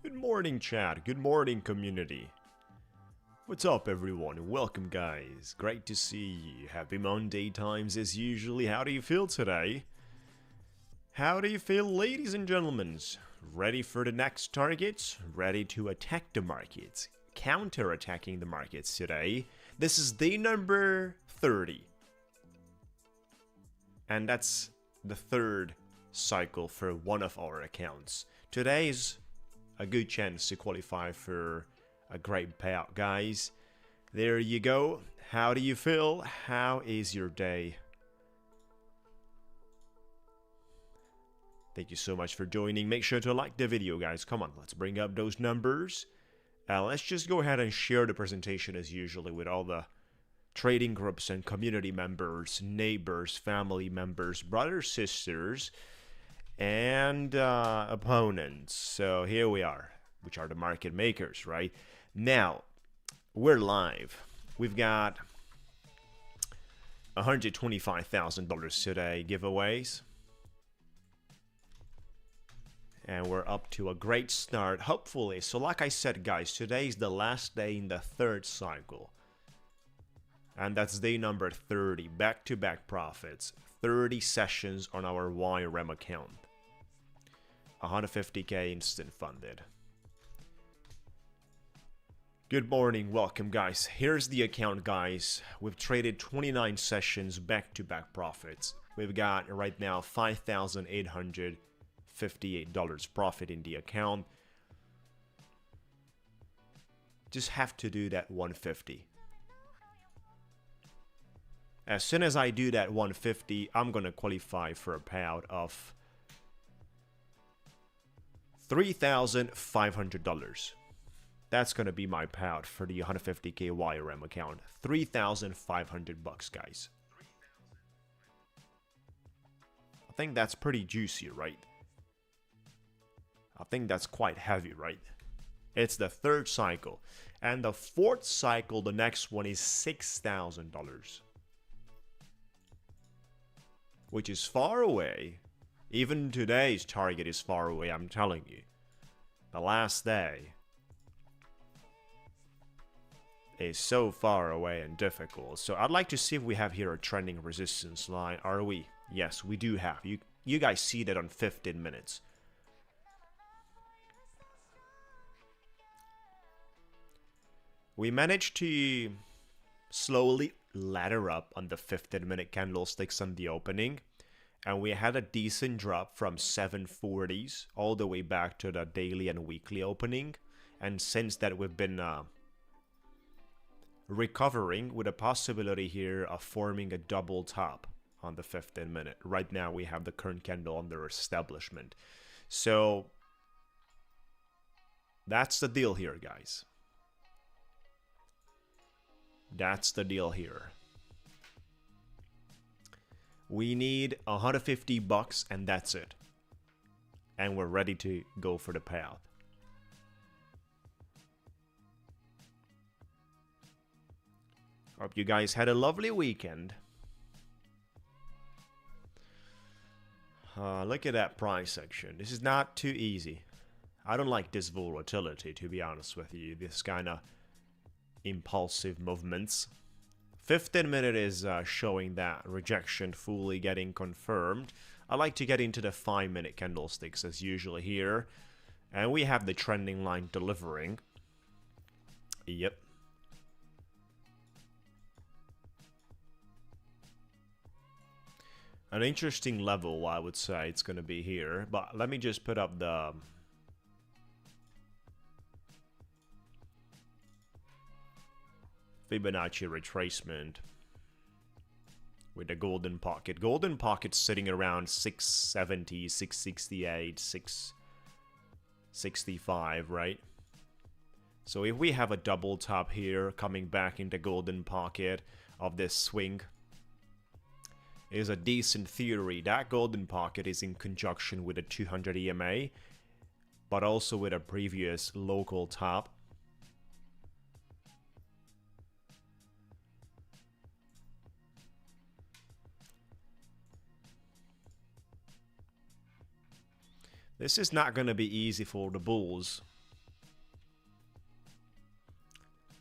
Good morning, chat. Good morning, community. What's up, everyone? Welcome, guys. Great to see you. Happy Monday times as usually. How do you feel today? How do you feel, ladies and gentlemen? Ready for the next targets? Ready to attack the markets? Counter-attacking the markets today. This is day number 30. And that's the third cycle for one of our accounts. Today is a good chance to qualify for a great payout, guys. There you go. How do you feel? How is your day? Thank you so much for joining. Make sure to like the video, guys. Come on, let's bring up those numbers. Let's just go ahead and share the presentation as usually with all the trading groups and community members, neighbors, family members, brothers, sisters, and opponents. So here we are, which are the market makers, right? Now, we're live. We've got $125,000 today giveaways. And we're up to a great start, hopefully. So like I said, guys, today is the last day in the third cycle. And that's day number 30, back-to-back profits. 30 sessions on our YRM account. 150k instant funded. Good morning, welcome, guys. Here's the account, guys. We've traded 29 sessions, back-to-back profits. We've got right now $5,858 profit in the account. Just have to do that 150. As soon as I do that 150, I'm gonna qualify for a payout of $3,500. That's gonna be my payout for the 150k YRM account. 3,500 bucks, guys. I think that's pretty juicy, right? I think that's quite heavy, right? It's the third cycle. And the fourth cycle, the next one is $6,000. Which is far away. Even today's target is far away, I'm telling you. The last day is so far away and difficult. So I'd like to see if we have here a trending resistance line. Are we? Yes, we do have. You guys see that on 15 minutes. We managed to slowly ladder up on the 15-minute candlesticks on the opening. And we had a decent drop from 740s all the way back to the daily and weekly opening. And since that, we've been recovering with a possibility here of forming a double top on the 15-minute. Right now, we have the current candle under establishment. So that's the deal here, guys. That's the deal here. We need 150 bucks and that's it. And we're ready to go for the payout. Hope you guys had a lovely weekend. Look at that price section. This is not too easy. I don't like this volatility, to be honest with you. This kind of impulsive movements. 15-minute is showing that rejection fully getting confirmed. I like to get into the 5-minute candlesticks as usual here. And we have the trending line delivering. Yep. An interesting level, I would say it's going to be here. But let me just put up the Fibonacci retracement with the golden pocket. Golden pocket sitting around 670, 668, 665, right? So if we have a double top here coming back into golden pocket of this swing, is a decent theory. That golden pocket is in conjunction with a 200 EMA, but also with a previous local top. This is not going to be easy for the bulls.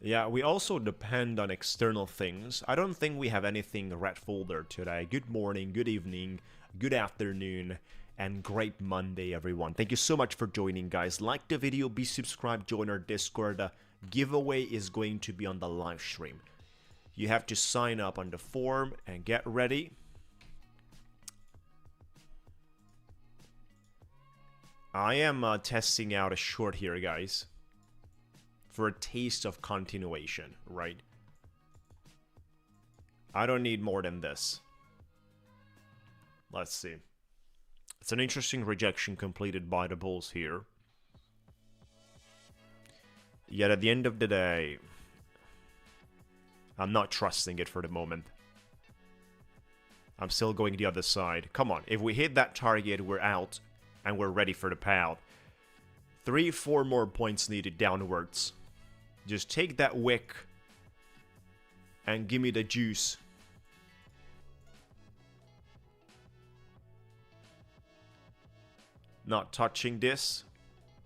Yeah, we also depend on external things. I don't think we have anything red folder today. Good morning, good evening, good afternoon, and great Monday, everyone. Thank you so much for joining, guys. Like the video, be subscribed, join our Discord. The giveaway is going to be on the live stream. You have to sign up on the form and get ready. I am testing out a short here, guys, for a taste of continuation, right? I don't need more than this. Let's see. It's an interesting rejection completed by the bulls here. Yet at the end of the day, I'm not trusting it for the moment. I'm still going the other side. Come on, if we hit that target, we're out and we're ready for the payout. 3-4 more points needed downwards. Just take that wick and give me the juice. Not touching this.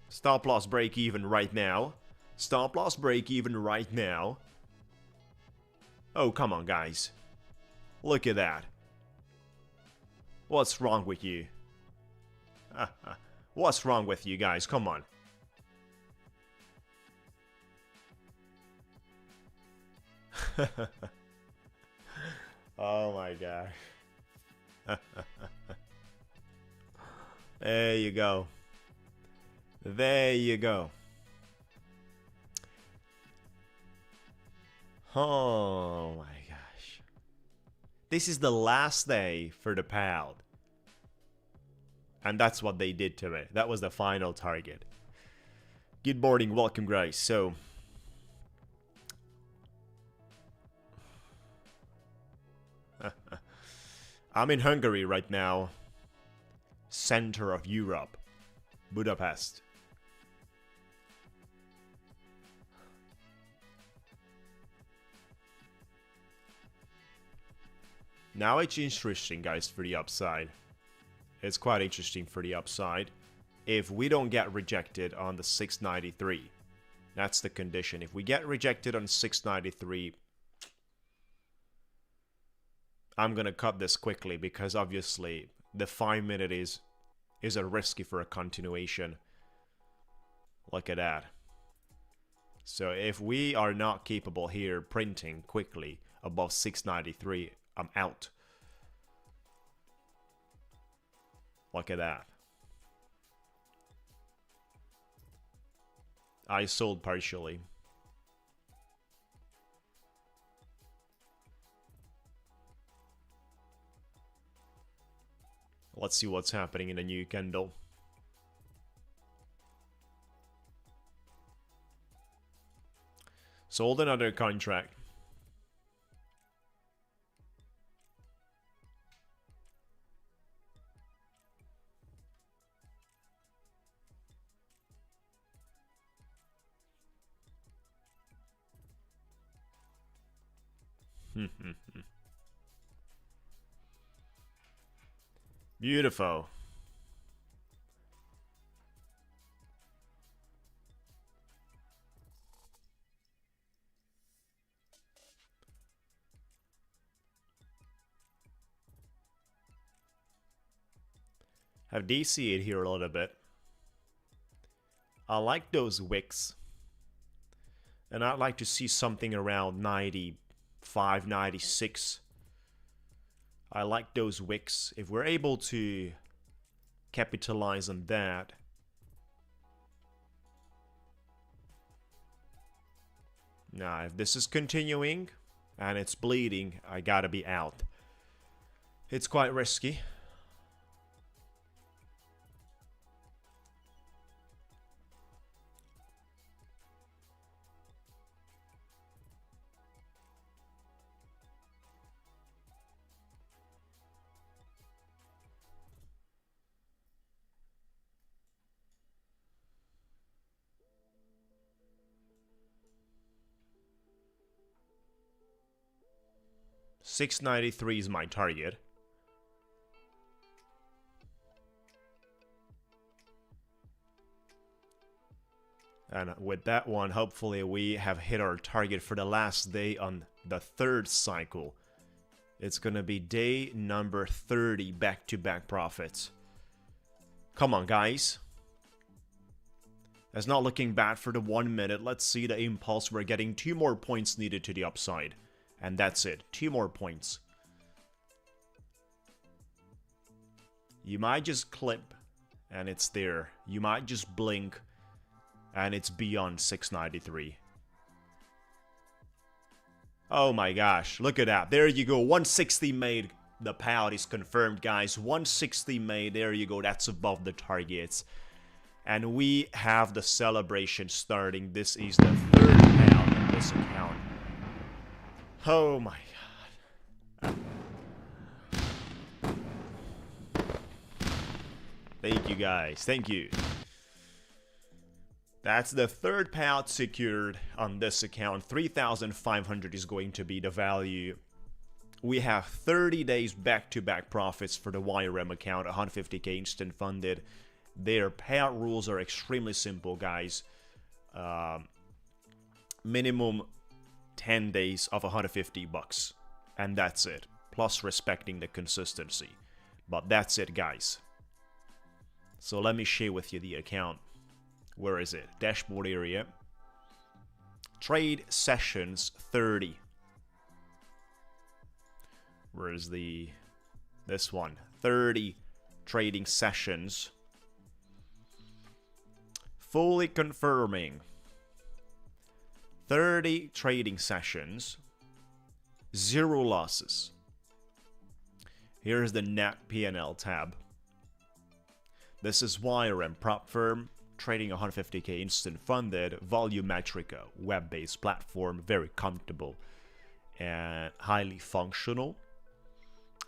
Stop loss break even right now. Stop loss break even right now. Oh, come on, guys. Look at that. What's wrong with you? What's wrong with you guys? Come on. Oh my god. There you go. There you go. Oh my gosh. This is the last day for the payout. And that's what they did to it. That was the final target. Good morning, welcome guys. So I'm in Hungary right now. Center of Europe. Budapest. Now it's interesting, guys, for the upside. It's quite interesting for the upside. If we don't get rejected on the 693, that's the condition. If we get rejected on 693, I'm gonna cut this quickly because obviously the 5-minute is a risky for a continuation. Look at that. So if we are not capable here printing quickly above 693, I'm out. Look at that. I sold partially. Let's see what's happening in a new candle. Sold another contract. Beautiful. Have DC'd here a little bit. I like those wicks. And I'd like to see something around 95, 96. I like those wicks. If we're able to capitalize on that. Now, if this is continuing and it's bleeding, I gotta be out. It's quite risky. $693 is my target. And with that one, hopefully we have hit our target for the last day on the third cycle. It's gonna be day number 30 back-to-back profits. Come on, guys. It's not looking bad for the 1 minute. Let's see the impulse. We're getting 2 more points needed to the upside. And that's it. 2 more points. You might just clip and it's there. You might just blink and it's beyond 693. Oh my gosh, look at that. There you go. 160 made. The payout is confirmed, guys. 160 made. There you go. That's above the targets. And we have the celebration starting. This is the third payout in this account. Oh my god. Thank you, guys. Thank you. That's the third payout secured on this account. 3,500 is going to be the value. We have 30 days back-to-back profits for the YRM account, 150k instant funded. Their payout rules are extremely simple, guys. Minimum 10 days of 150 bucks. And that's it. Plus respecting the consistency. But that's it, guys. So let me share with you the account. Where is it? Dashboard area. Trade sessions 30. Where is this one? 30 trading sessions. Fully confirming. 30 trading sessions. 0 losses. Here's the net P&L tab. This is YRM prop firm. Trading 150k instant funded, volumetrica, web-based platform, very comfortable and highly functional.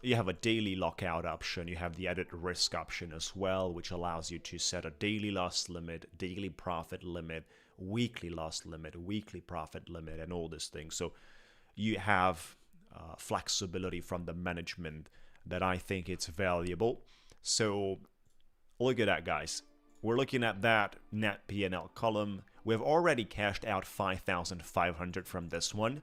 You have a daily lockout option, you have the edit risk option as well, which allows you to set a daily loss limit, daily profit limit, weekly loss limit, weekly profit limit, and all these things. So you have flexibility from the management that I think it's valuable. So look at that, guys. We're looking at that net P&L column. We've already cashed out 5,500 from this one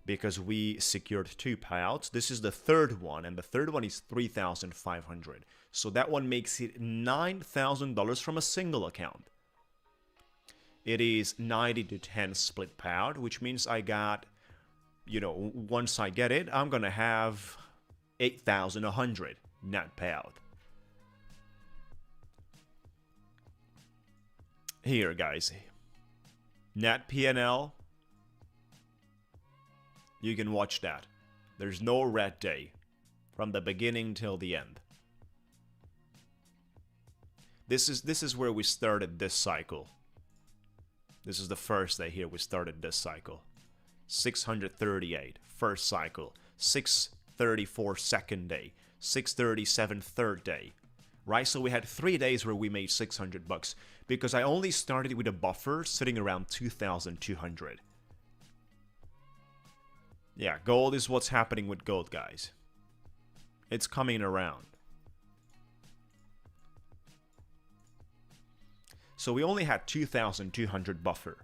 because we secured 2 payouts. This is the third one, and the third one is 3,500. So that one makes it $9,000 from a single account. It is 90 to 10 split payout, which means I got, you know, once I get it, I'm gonna have 8,100 net payout. Here, guys, net P&L, you can watch that. There's no red day from the beginning till the end. This is where we started this cycle. This is the first day here we started this cycle. 638 first cycle, 634 second day, 637 third day. Right, so we had 3 days where we made 600 bucks because I only started with a buffer sitting around 2,200. Yeah, gold is what's happening with gold, guys. It's coming around. So we only had 2,200 buffer.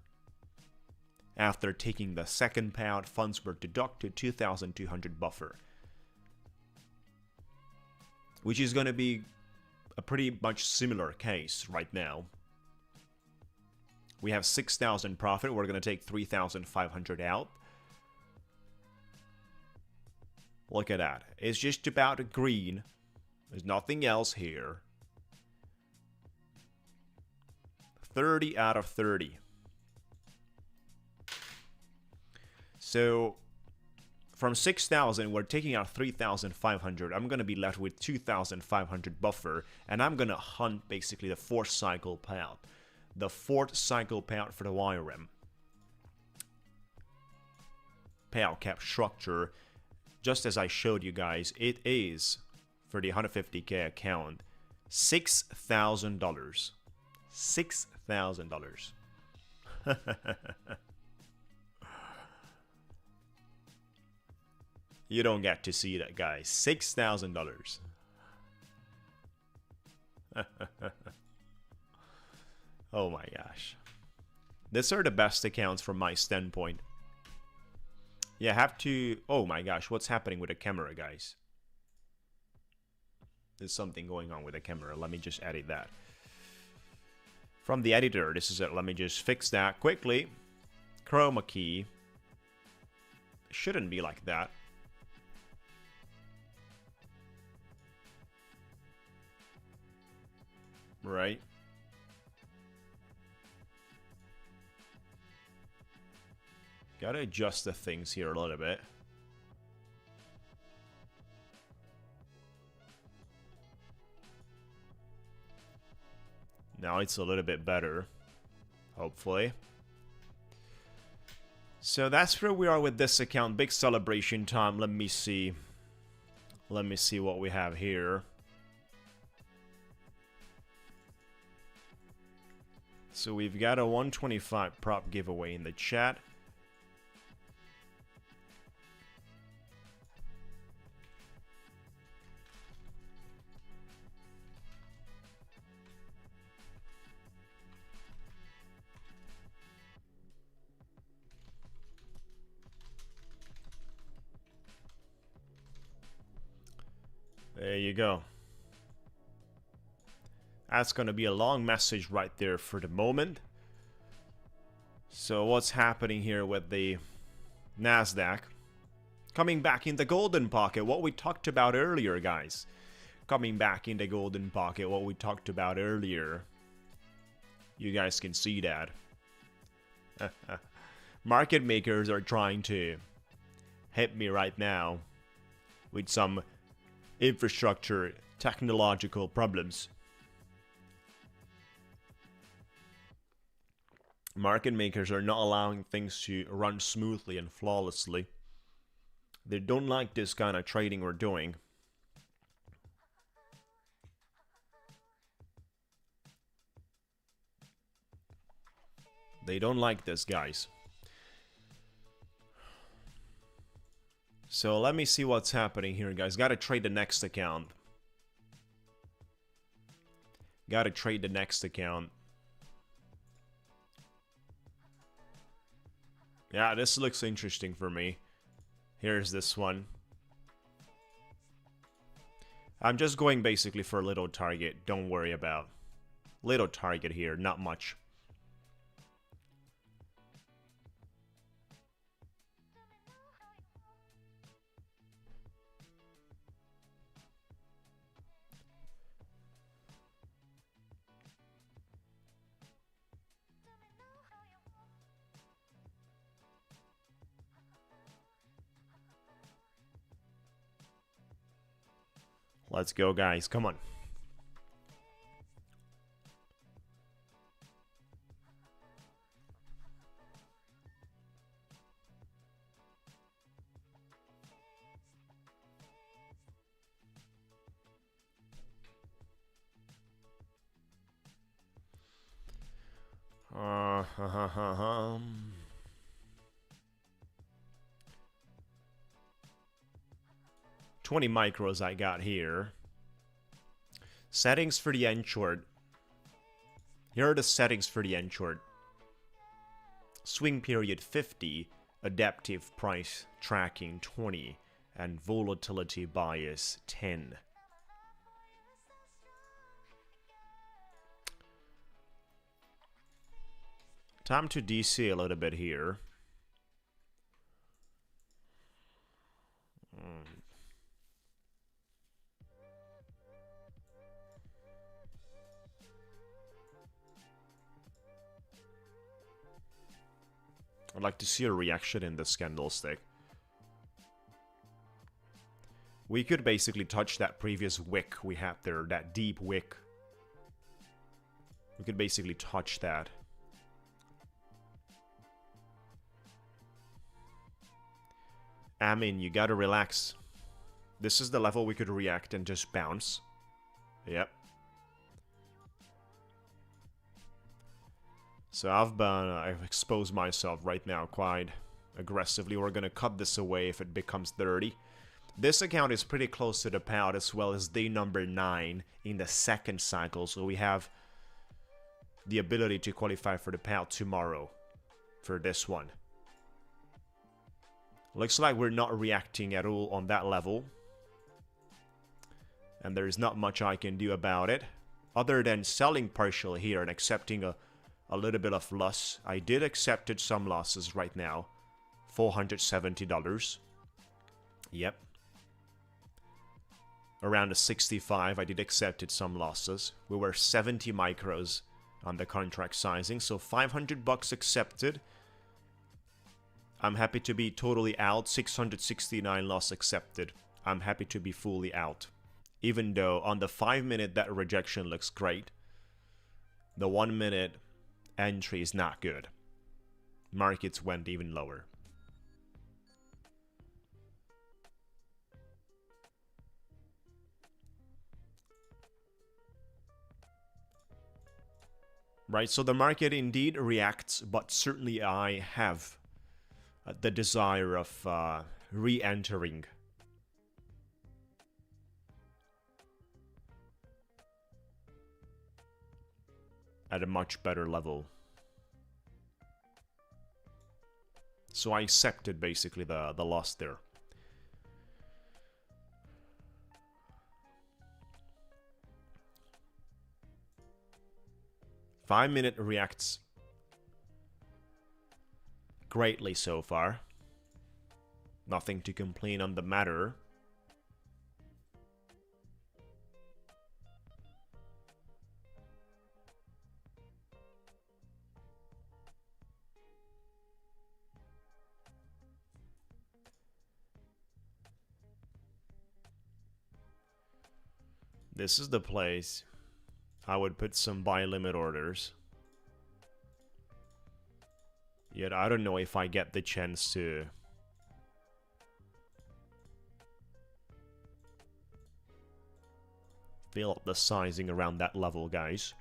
After taking the second payout, funds were deducted 2,200 buffer. Which is going to be a pretty much similar case right now. We have 6,000 profit. We're going to take 3,500 out. Look at that. It's just about green. There's nothing else here. 30 out of 30. So from 6,000, we're taking out 3,500. I'm going to be left with 2,500 buffer, and I'm going to hunt basically the 4th cycle payout. The 4th cycle payout for the YRM. Payout cap structure, just as I showed you guys, it is, for the 150k account, $6,000. $6,000. You don't get to see that, guys. $6,000. Oh my gosh. These are the best accounts from my standpoint. Yeah, have to... Oh my gosh, what's happening with the camera, guys? There's something going on with the camera. Let me just edit that. From the editor, this is it. Let me just fix that quickly. Chroma key. It shouldn't be like that. Right. Gotta adjust the things here a little bit. Now it's a little bit better, hopefully. So that's where we are with this account. Big celebration time. Let me see. Let me see what we have here. So we've got a 125 prop giveaway in the chat. There you go. That's going to be a long message right there for the moment. So what's happening here with the Nasdaq? Coming back in the golden pocket, what we talked about earlier, guys. Coming back in the golden pocket, what we talked about earlier. You guys can see that. Market makers are trying to hit me right now with some infrastructure technological problems. Market makers are not allowing things to run smoothly and flawlessly. They don't like this kind of trading we're doing. They don't like this, guys. So let me see what's happening here, guys. Gotta trade the next account. Gotta trade the next account. Yeah, this looks interesting for me. Here's this one. I'm just going basically for a little target. Don't worry about little target here, not much. Let's go, guys. Come on. Uh, 20 micros I got here. Settings for the end short. Here are the settings for the end short. Swing period 50, adaptive price tracking 20, and volatility bias 10. Time to DC a little bit here. I'd like to see a reaction in this candlestick. We could basically touch that previous wick we had there, that deep wick. We could basically touch that. I mean, you gotta relax. This is the level we could react and just bounce. Yep. So I've exposed myself right now quite aggressively. We're gonna cut this away if it becomes 30. This account is pretty close to the payout as well as day number 9 in the second cycle. So we have the ability to qualify for the payout tomorrow for this one. Looks like we're not reacting at all on that level. And there's not much I can do about it, other than selling partial here and accepting a little bit of loss. I did accept some losses right now. $470. Yep. Around the 65, I did accept some losses. We were 70 micros on the contract sizing, so $500 accepted. I'm happy to be totally out. 669 loss accepted. I'm happy to be fully out. Even though on the 5-minute that rejection looks great, the 1-minute entry is not good. Markets went even lower. Right, so the market indeed reacts, but certainly I have the desire of re-entering. At a much better level. So I accepted basically the loss there. Five-minute reacts greatly so far. Nothing to complain on the matter. This is the place I would put some buy limit orders. Yet I don't know if I get the chance to fill up the sizing around that level, guys.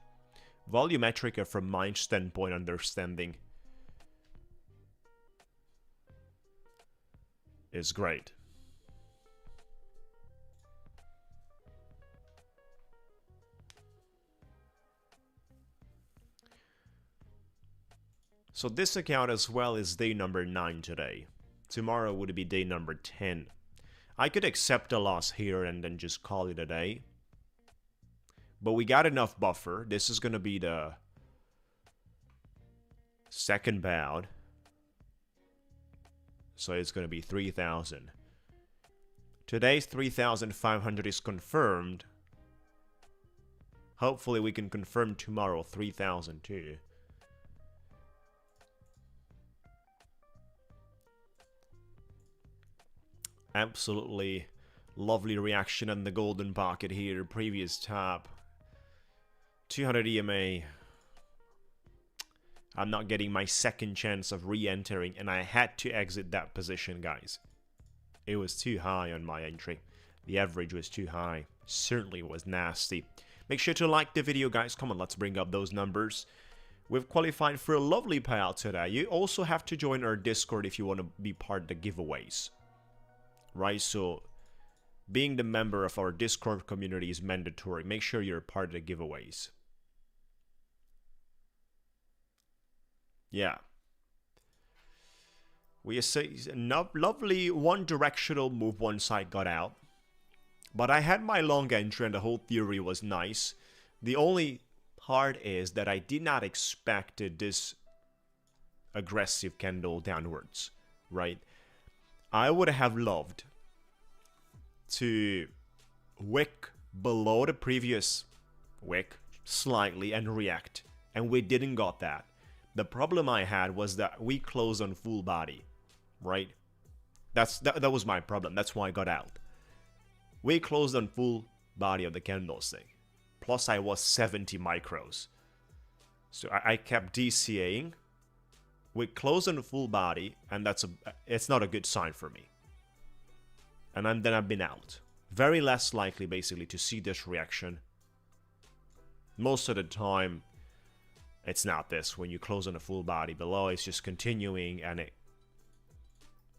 Volumetrica, from my standpoint, understanding, is great. So this account as well is day number 9 today. Tomorrow would be day number 10. I could accept a loss here and then just call it a day. But we got enough buffer. This is going to be the second bout. So it's going to be 3,000. Today's 3,500 is confirmed. Hopefully we can confirm tomorrow 3,000 too. Absolutely lovely reaction on the golden pocket here. Previous top. 200 EMA. I'm not getting my second chance of re-entering, and I had to exit that position, guys. It was too high on my entry. The average was too high. Certainly was nasty. Make sure to like the video, guys. Come on, let's bring up those numbers. We've qualified for a lovely payout today. You also have to join our Discord if you want to be part of the giveaways. Right, so being the member of our Discord community is mandatory. Make sure you're part of the giveaways. Yeah. We say lovely one-directional move, one side got out. But I had my long entry and the whole theory was nice. The only part is that I did not expect this aggressive candle downwards, right? I would have loved to wick below the previous wick slightly and react, and we didn't got that. The problem I had was that we closed on full body, right? That was my problem. That's why I got out. We closed on full body of the candlestick. Plus I was 70 micros. So I kept DCAing. We close on the full body, and it's not a good sign for me. And then I've been out. Very less likely, basically, to see this reaction. Most of the time, it's not this. When you close on a full body below, it's just continuing, and it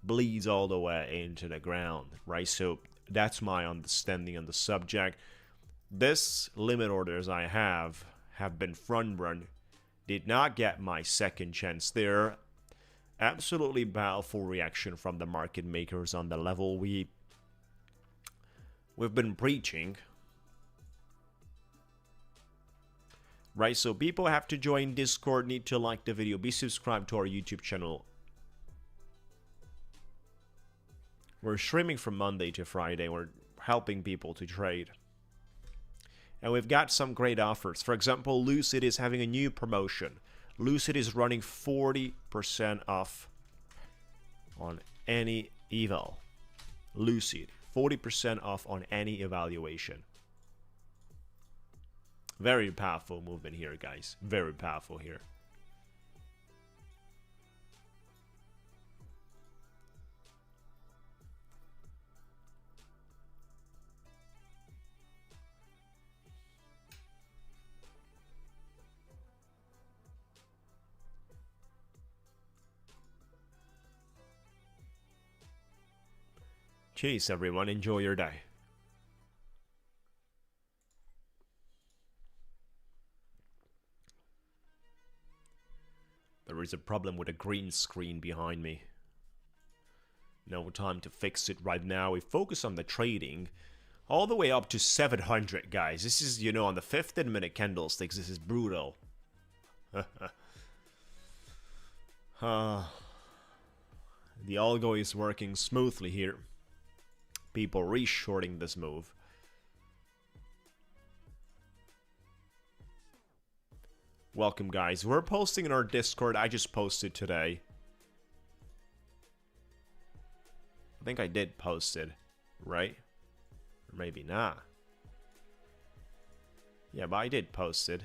bleeds all the way into the ground, right? So that's my understanding on the subject. This limit orders I have been front run Did not get my second chance there. Absolutely powerful reaction from the market makers on the level we've been preaching. Right, so people have to join Discord, need to like the video, be subscribed to our YouTube channel. We're streaming from Monday to Friday. We're helping people to trade. And we've got some great offers. For example, Lucid is having a new promotion. Lucid is running 40% off on any eval. Lucid, 40% off on any evaluation. Very powerful movement here, guys. Very powerful here. Cheers, everyone. Enjoy your day. There is a problem with a green screen behind me. No time to fix it right now. We focus on the trading. All the way up to 700, guys. This is, you know, on the 15-minute candlesticks. This is brutal. The algo is working smoothly here. People reshorting this move. Welcome, guys. We're posting in our Discord. I just posted today. I think I did post it, right? Or maybe not. Yeah, but I did post it.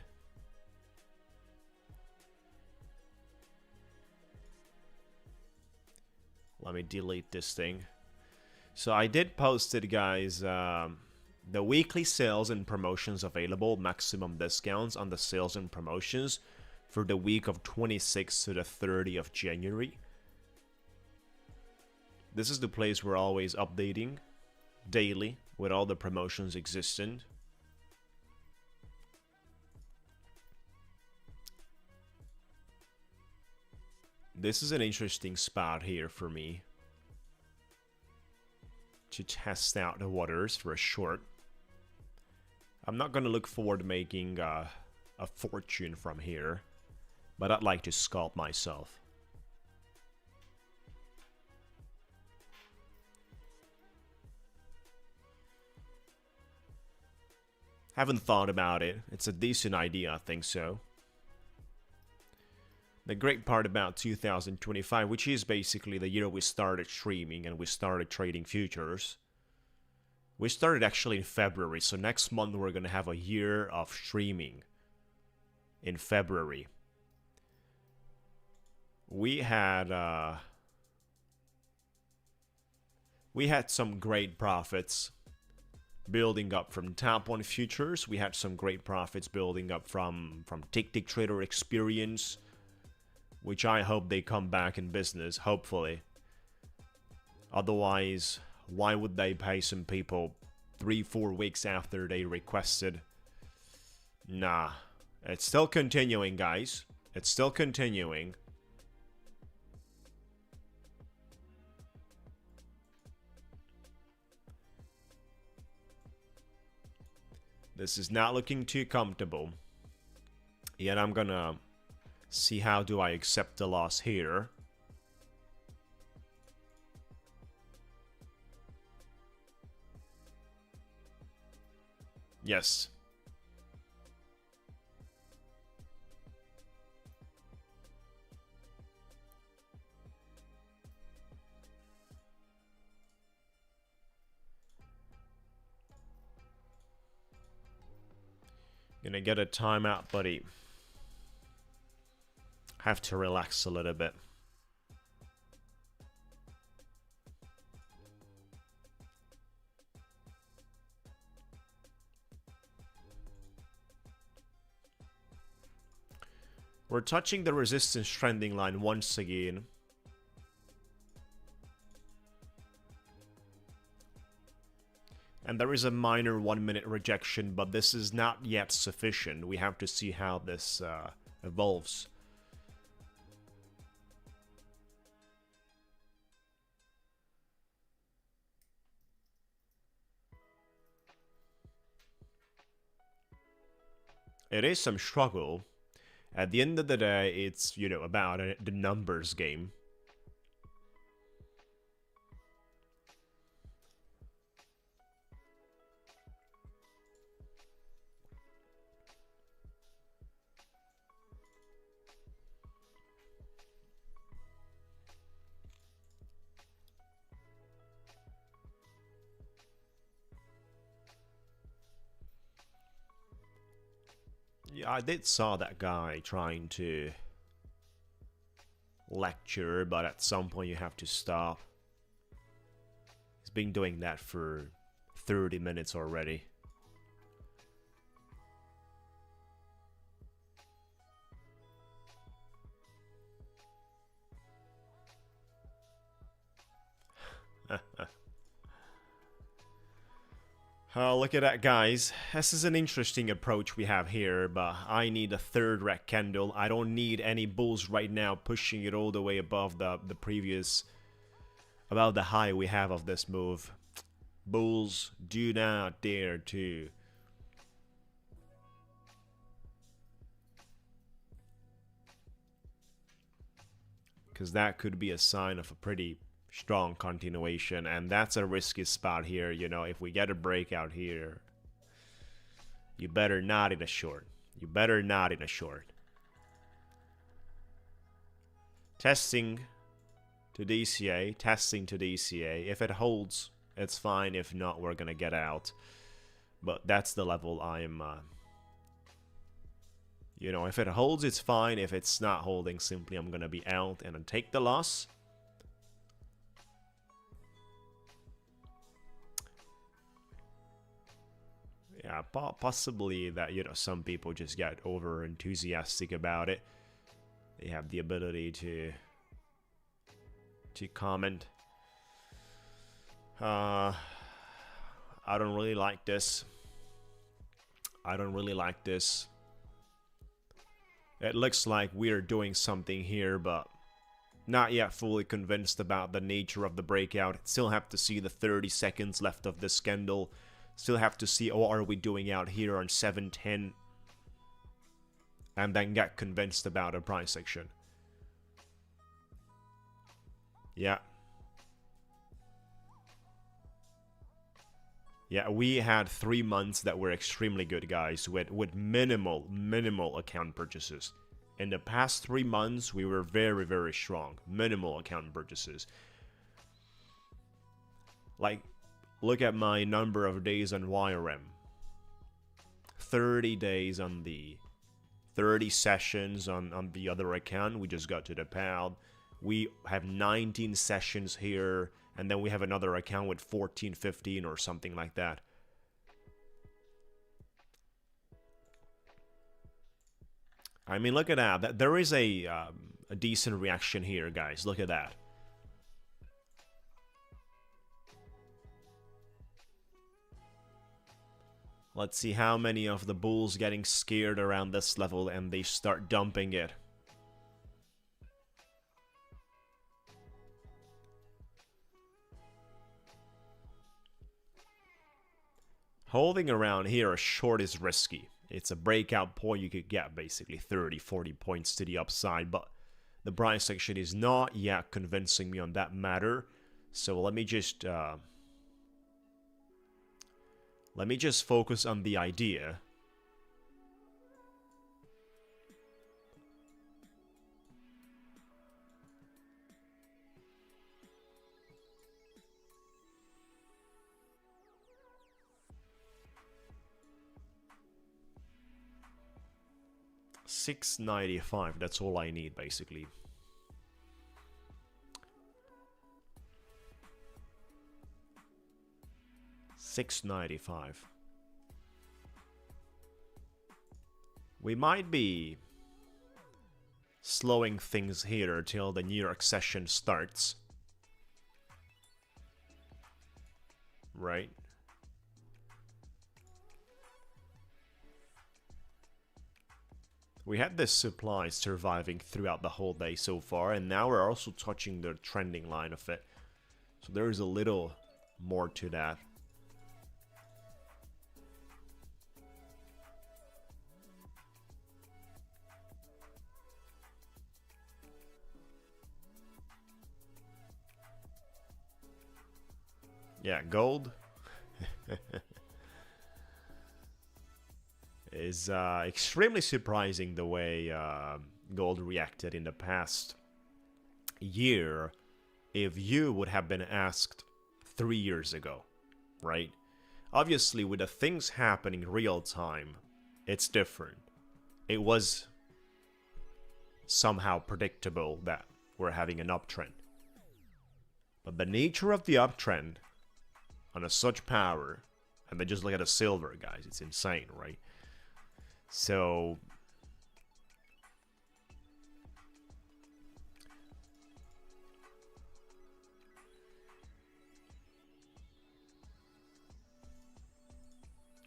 Let me delete this thing. So I did post it, guys. The weekly sales and promotions available, maximum discounts on the sales and promotions for the week of 26th to the 30th of January. This is the place we're always updating daily with all the promotions existent. This is an interesting spot here for me to test out the waters for a short. I'm not going to look forward to making a fortune from here, but I'd like to scalp myself. Haven't thought about it. It's a decent idea, I think so. The great part about 2025, which is basically the year we started streaming and we started trading futures. We started actually in February, so next month we're going to have a year of streaming in February. We had some great profits building up from Top 1 futures. We had some great profits building up from Ticktick Trader Experience, which I hope they come back in business, hopefully. Otherwise, why would they pay some people 3-4 weeks after they requested? Nah, it's still continuing, guys. It's still continuing. This is not looking too comfortable. Yet I'm gonna see how do I accept the loss here. Yes. Gonna get a timeout, buddy. Have to relax a little bit. We're touching the resistance trending line once again. And there is a minor 1-minute rejection, but this is not yet sufficient. We have to see how this evolves. It is some struggle. At the end of the day, it's, you know, about the numbers game. Yeah, I did saw that guy trying to lecture, but at some point you have to stop. He's been doing that for 30 minutes already. Oh, look at that, guys. This is an interesting approach we have here, but I need a third red candle. I don't need any bulls right now pushing it all the way above the previous, about the high we have of this move. Bulls, do not dare to. Because that could be a sign of a pretty strong continuation, and that's a risky spot here. You know, if we get a breakout here, you better not in a short. You better not in a short. Testing to DCA, testing to DCA. If it holds, it's fine. If not, we're gonna get out. But that's the level I'm you know, if it holds, it's fine. If it's not holding, simply I'm gonna be out and then take the loss. Yeah, possibly that, you know, some people just get over enthusiastic about it. They have the ability to comment. I don't really like this. I don't really like this. It looks like we're doing something here, but not yet fully convinced about the nature of the breakout. Still have to see the 30 seconds left of this candle. Still have to see what are we doing out here on 710, and then get convinced about a price action. Yeah. Yeah, we had 3 months that were extremely good, guys, with minimal account purchases. In the past 3 months, we were very strong. Minimal account purchases. Like, look at my number of days on YRM. 30 days on the 30 sessions on the other account. We just got to the pound. We have 19 sessions here, and then we have another account with 14, 15 or something like that. I mean, look at that. There is a decent reaction here, guys. Look at that. Let's see how many of the bulls getting scared around this level and they start dumping it. Holding around here a short is risky. It's a breakout point you could get basically 30, 40 points to the upside, but the price action is not yet convincing me on that matter. So let me just focus on the idea. $6.95, that's all I need basically. $6.95. We might be slowing things here till the New York session starts. Right? We had this supply surviving throughout the whole day so far, and now we're also touching the trending line of it. So there's a little more to that. Yeah, gold is extremely surprising the way gold reacted in the past year if you would have been asked 3 years ago, right? Obviously, with the things happening real time, it's different. It was somehow predictable that we're having an uptrend. But the nature of the uptrend on a such power, and then just look at the silver, guys, it's insane, right? So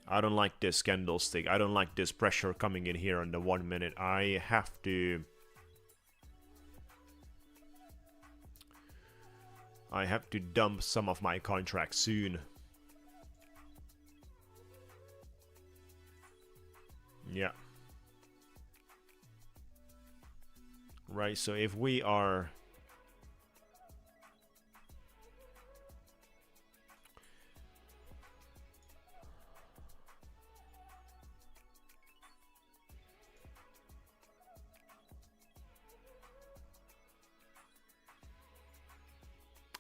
I don't like this candlestick. I don't like this pressure coming in here on the 1 minute. I have to dump some of my contracts soon. Yeah. Right, so if we are...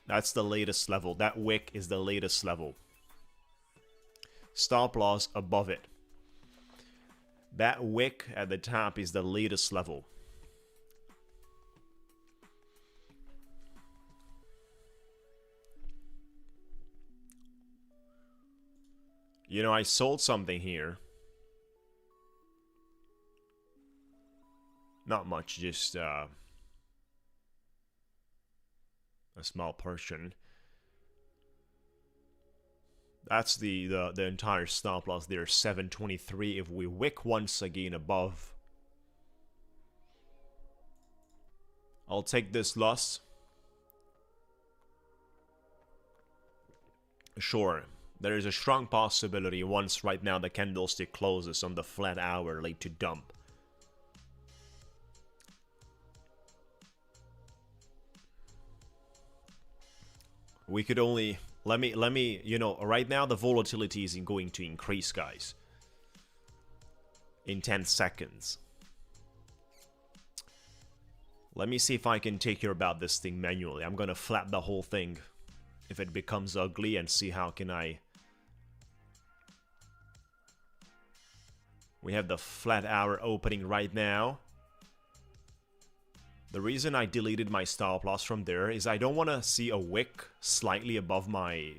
That's the latest level. That wick is the latest level. Stop loss above it. That wick at the top is the latest level. You know, I sold something here. Not much, just a small portion. That's the entire stop loss there, 723. If we wick once again above, I'll take this loss. Sure, there is a strong possibility once right now the candlestick closes on the flat hourly to dump. We could only... Let me, you know, right now the volatility is going to increase, guys. In 10 seconds. Let me see if I can take care about this thing manually. I'm gonna flap the whole thing if it becomes ugly and see how can I... We have the flat hour opening right now. The reason I deleted my stop loss from there is I don't want to see a wick slightly above my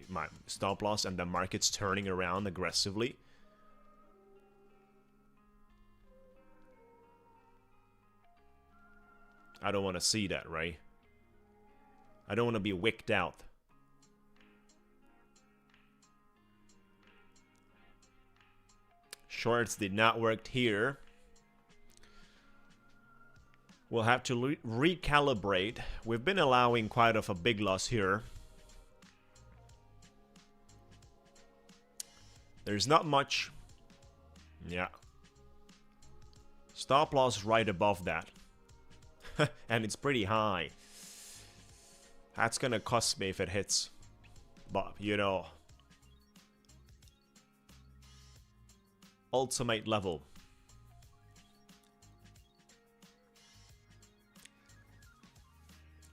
stop loss and the market's turning around aggressively. I don't want to see that, right? I don't want to be wicked out. Shorts did not work here. We'll have to recalibrate. We've been allowing quite of a big loss here. There's not much. Yeah. Stop loss right above that. And it's pretty high. That's gonna cost me if it hits. But, you know. Ultimate level.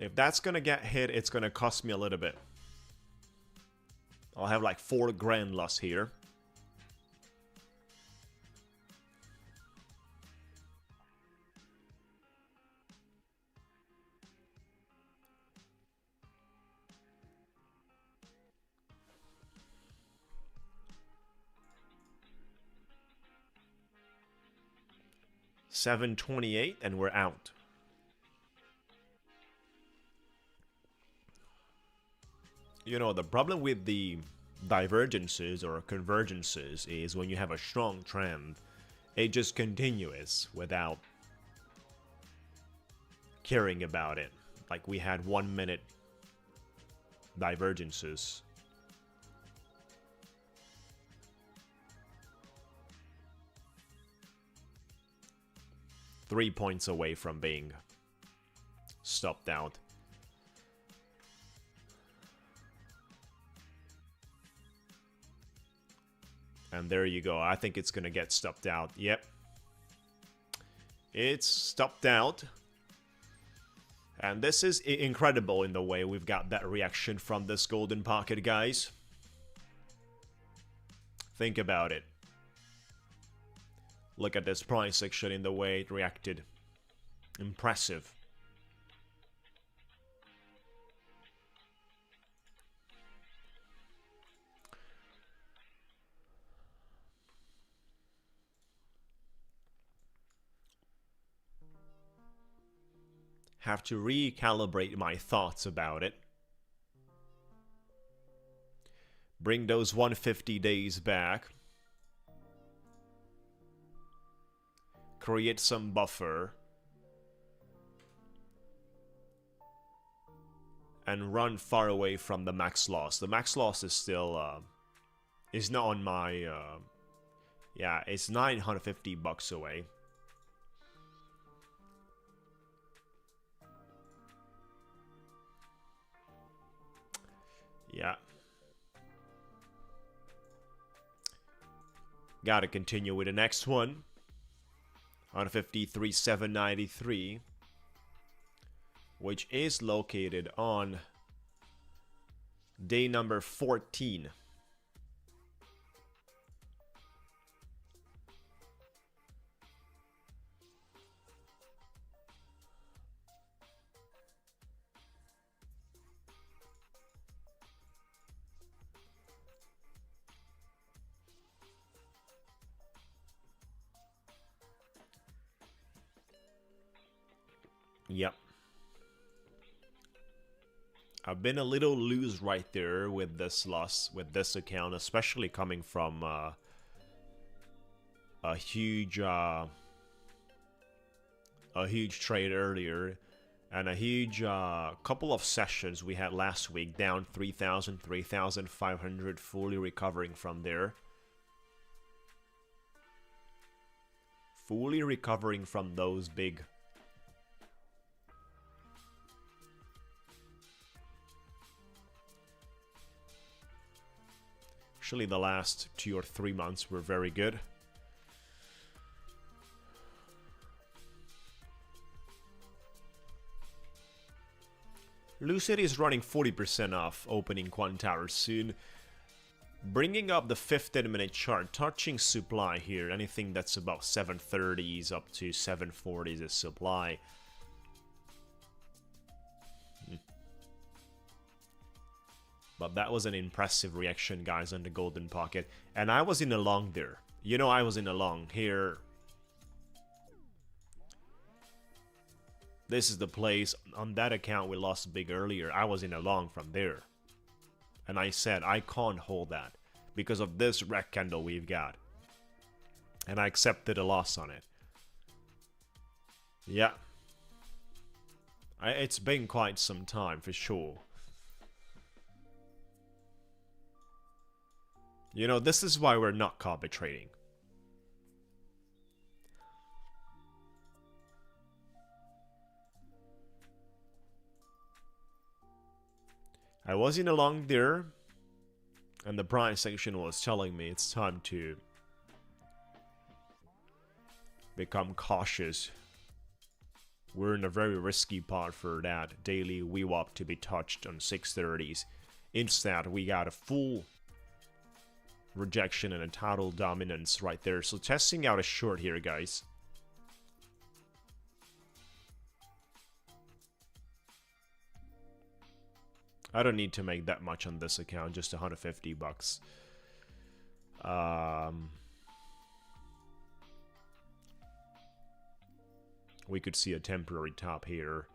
If that's gonna get hit, it's gonna cost me a little bit. I'll have like 4 grand loss here. $7.28 and we're out. You know, the problem with the divergences or convergences is when you have a strong trend, it just continues without caring about it. Like we had 1 minute divergences. Three points away from being stopped out. And there you go. I think it's gonna get stopped out. Yep. It's stopped out. And this is incredible in the way we've got that reaction from this golden pocket, guys. Think about it. Look at this price action in the way it reacted. Impressive. Have to recalibrate my thoughts about it. Bring those 150 days back. Create some buffer. And run far away from the max loss. The max loss is still is not on my yeah, it's $950 away. Yeah. Gotta continue with the next one. 153,793. Which is located on day number 14. Yep. I've been a little loose right there with this loss, with this account, especially coming from a huge trade earlier, and a huge couple of sessions we had last week, down 3,000, 3,500, fully recovering from there. Fully recovering from those big actually, the last 2 or 3 months were very good. Lucid is running 40% off opening quant hours soon. Bringing up the 15-minute chart, touching supply here. Anything that's about 730s up to 740s is supply. But that was an impressive reaction, guys, on the golden pocket. And I was in a long there. You know, I was in a long here. This is the place. On that account, we lost big earlier. I was in a long from there. And I said, I can't hold that because of this red candle we've got. And I accepted a loss on it. Yeah. It's been quite some time, for sure. You know, this is why we're not copy trading. I was in a long there, and the price section was telling me it's time to become cautious. We're in a very risky part for that daily VWAP to be touched on 630s. Instead, we got a full rejection and a total dominance right there. So testing out a short here, guys. I don't need to make that much on this account, just $150. We could see a temporary top here.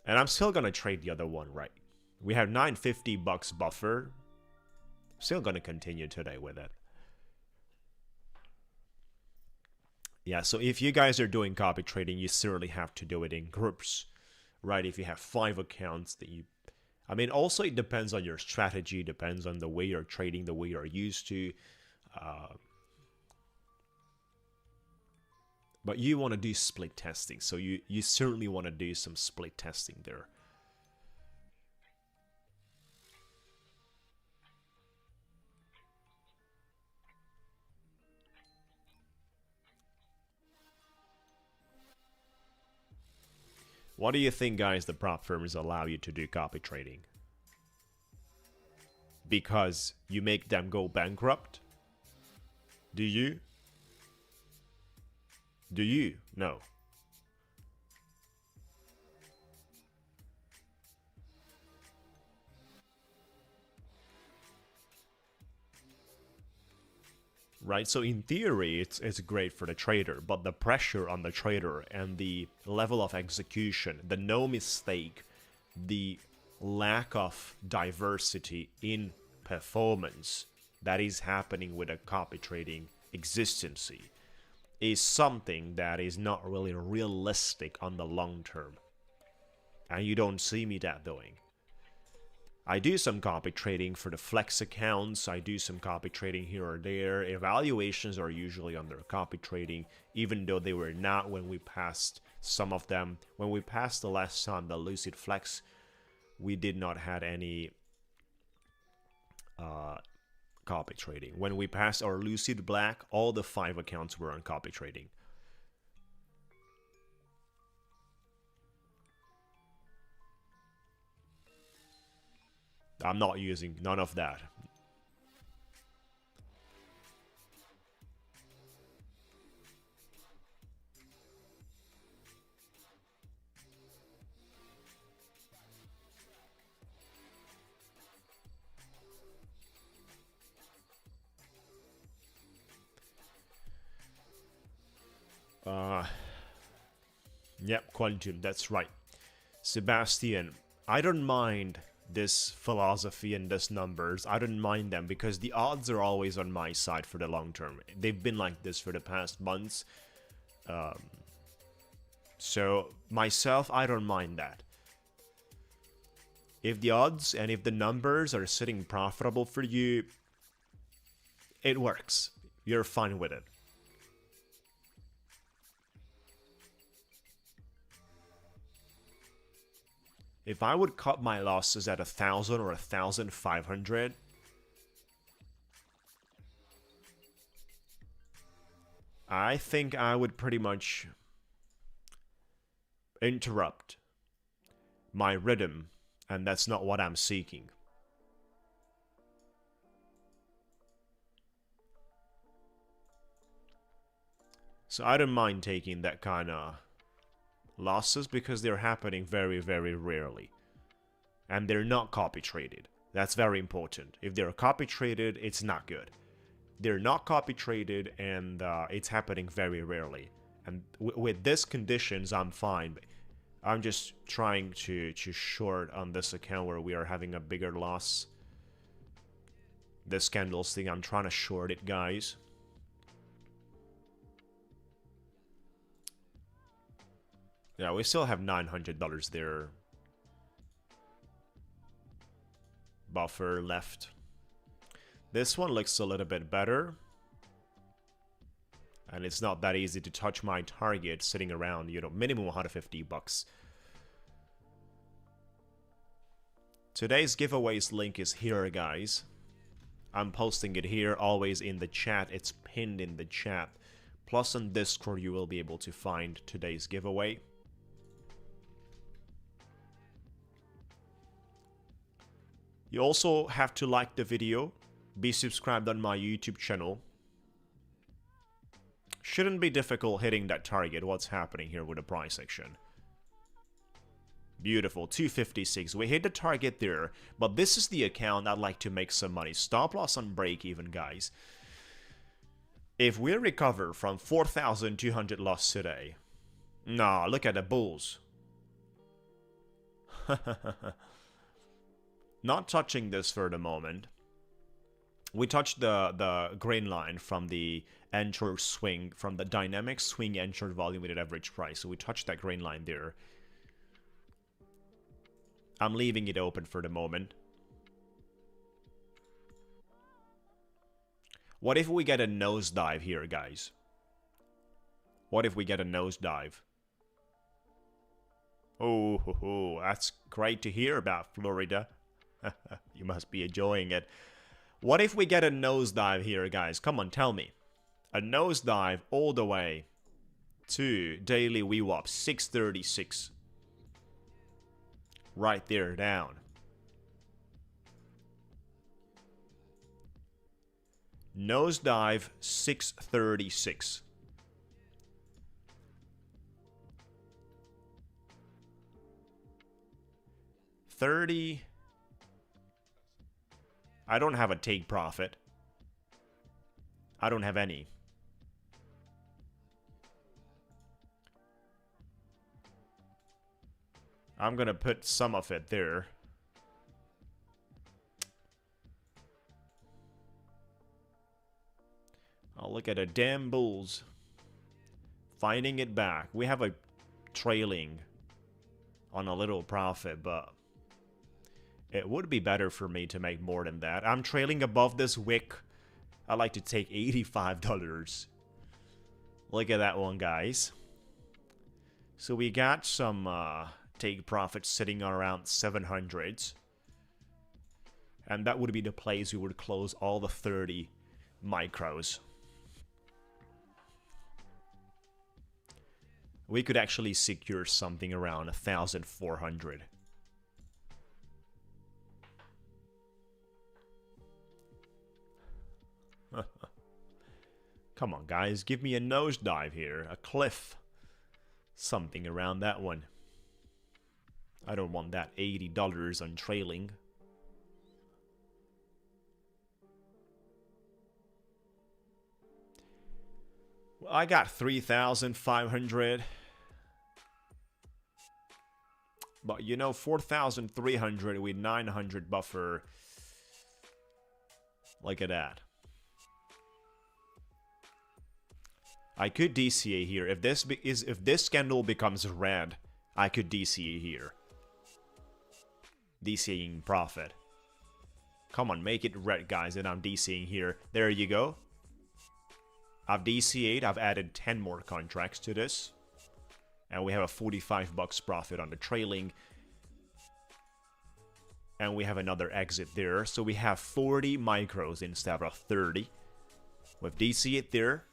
And I'm still gonna trade the other one, right? We have $950 buffer. Still gonna continue today with it. Yeah, so if you guys are doing copy trading, you certainly have to do it in groups, right? If you have 5 accounts that you, I mean, also it depends on your strategy, depends on the way you're trading, the way you're used to. But you want to do split testing, so you certainly want to do some split testing there. What do you think, guys, the prop firms allow you to do copy trading? Because you make them go bankrupt? Do you? Do you? No. Right, so in theory, it's great for the trader, but the pressure on the trader and the level of execution, the no mistake, the lack of diversity in performance that is happening with a copy trading existency is something that is not really realistic on the long term. And you don't see me that doing. I do some copy trading for the flex accounts. I do some copy trading here or there. Evaluations are usually under copy trading, even though they were not when we passed some of them. When we passed the last time, the Lucid Flex, we did not have any copy trading. When we passed our Lucid Black, all the 5 accounts were on copy trading. I'm not using none of that. Yep, Quantum, that's right. Sebastian, I don't mind this philosophy and this numbers. I don't mind them because the odds are always on my side for the long term. They've been like this for the past months. So myself, I don't mind that. If the odds and if the numbers are sitting profitable for you, it works. You're fine with it. If I would cut my losses at 1,000 or 1,500, I think I would pretty much interrupt my rhythm, and that's not what I'm seeking. So I don't mind taking that kind of losses because they're happening very, very rarely. And they're not copy traded. That's very important. If they're copy traded, it's not good. They're not copy traded and it's happening very rarely. And with these conditions, I'm fine. I'm just trying to short on this account where we are having a bigger loss. This candlestick, I'm trying to short it, guys. Yeah, we still have $900 there. Buffer left. This one looks a little bit better. And it's not that easy to touch my target sitting around, you know, minimum 150 bucks. Today's giveaways link is here, guys. I'm posting it here, always in the chat. It's pinned in the chat. Plus on Discord, you will be able to find today's giveaway. You also have to like the video, be subscribed on my YouTube channel. Shouldn't be difficult hitting that target. What's happening here with the price action? Beautiful, 256. We hit the target there, but this is the account I'd like to make some money. Stop loss on break even, guys. If we recover from 4,200 loss today, nah, look at the bulls. Not touching this for the moment. We touched the green line from the entered swing, from the dynamic swing entered volume weighted average price. So we touched that green line there. I'm leaving it open for the moment. What if we get a nosedive here, guys? What if we get a nosedive? Oh, that's great to hear about, Florida. You must be enjoying it. What if we get a nosedive here, guys? Come on, tell me. A nosedive all the way to daily VWAP 636. Right there, down. Nosedive 636. I don't have a take profit. I don't have any. I'm gonna put some of it there. Oh, look at the damn bulls. Finding it back. We have a trailing on a little profit, but it would be better for me to make more than that. I'm trailing above this wick. I like to take $85. Look at that one, guys. So we got some take profits sitting around 700s. And that would be the place we would close all the 30 micros. We could actually secure something around 1,400. Come on, guys, give me a nosedive here, a cliff. Something around that one. I don't want that $80 on trailing. Well, I got 3,500. But you know, 4,300 with 900 buffer. Look at that. I could DCA here. If this candle becomes red, I could DCA here. DCAing profit. Come on, make it red, guys, and I'm DCAing here. There you go. I've DCA'd. I've added 10 more contracts to this. And we have a 45 bucks profit on the trailing. And we have another exit there. So we have 40 micros instead of 30. We've DCA'd there.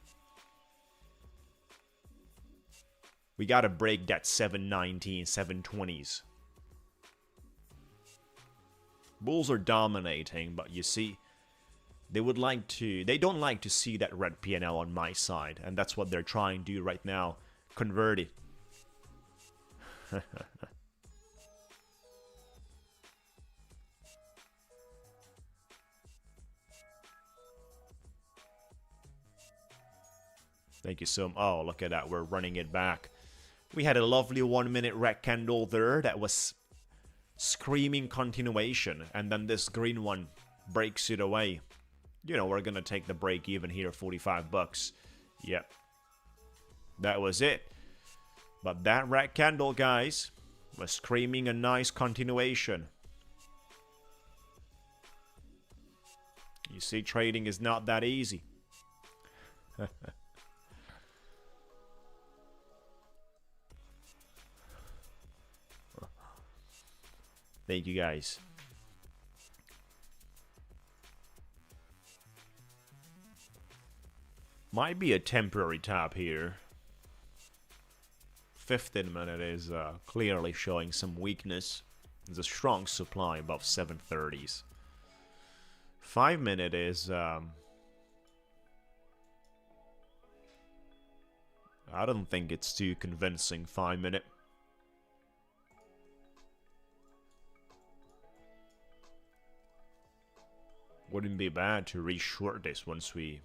We gotta break that 719, 720s. Bulls are dominating, but you see, they don't like to see that red PNL on my side, and that's what they're trying to do right now. Convert it. Thank you so much. Oh, look at that. We're running it back. We had a lovely 1 minute red candle there that was screaming continuation, and then this green one breaks it away. You know, we're gonna take the break even here, 45 bucks. Yep. That was it. But that red candle, guys, was screaming a nice continuation. You see, trading is not that easy. Thank you, guys. Might be a temporary top here. 15 minute is clearly showing some weakness. There's a strong supply above 730s. 5 minute is I don't think it's too convincing. 5 minute. Wouldn't be bad to reshort this once we...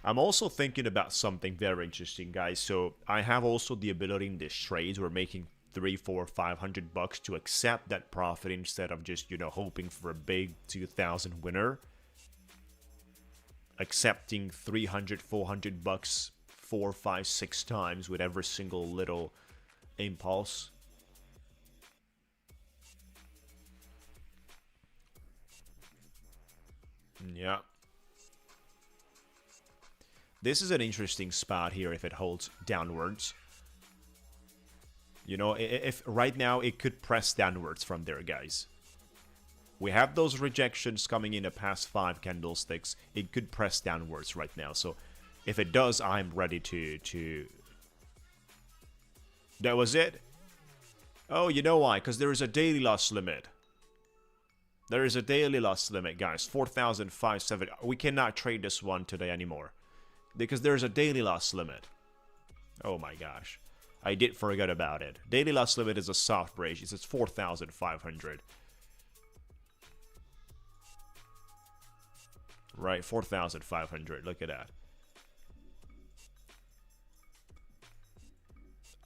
I'm also thinking about something very interesting, guys. So I have also the ability in this trades. We're making $300, $400, $500 to accept that profit instead of just, you know, hoping for a big 2,000 winner. Accepting $300, $400 4, 5, 6 times with every single little impulse. Yeah. This is an interesting spot here if it holds downwards. You know, if right now it could press downwards from there, guys. We have those rejections coming in the past 5 candlesticks. It could press downwards right now. So if it does, I'm ready to... That was it? Oh, you know why? Because there is a daily loss limit. There is a daily loss limit, guys. 4,570. We cannot trade this one today anymore. Because there's a daily loss limit. Oh my gosh. I did forget about it. Daily loss limit is a soft break. It's 4,500. Right, 4,500. Look at that.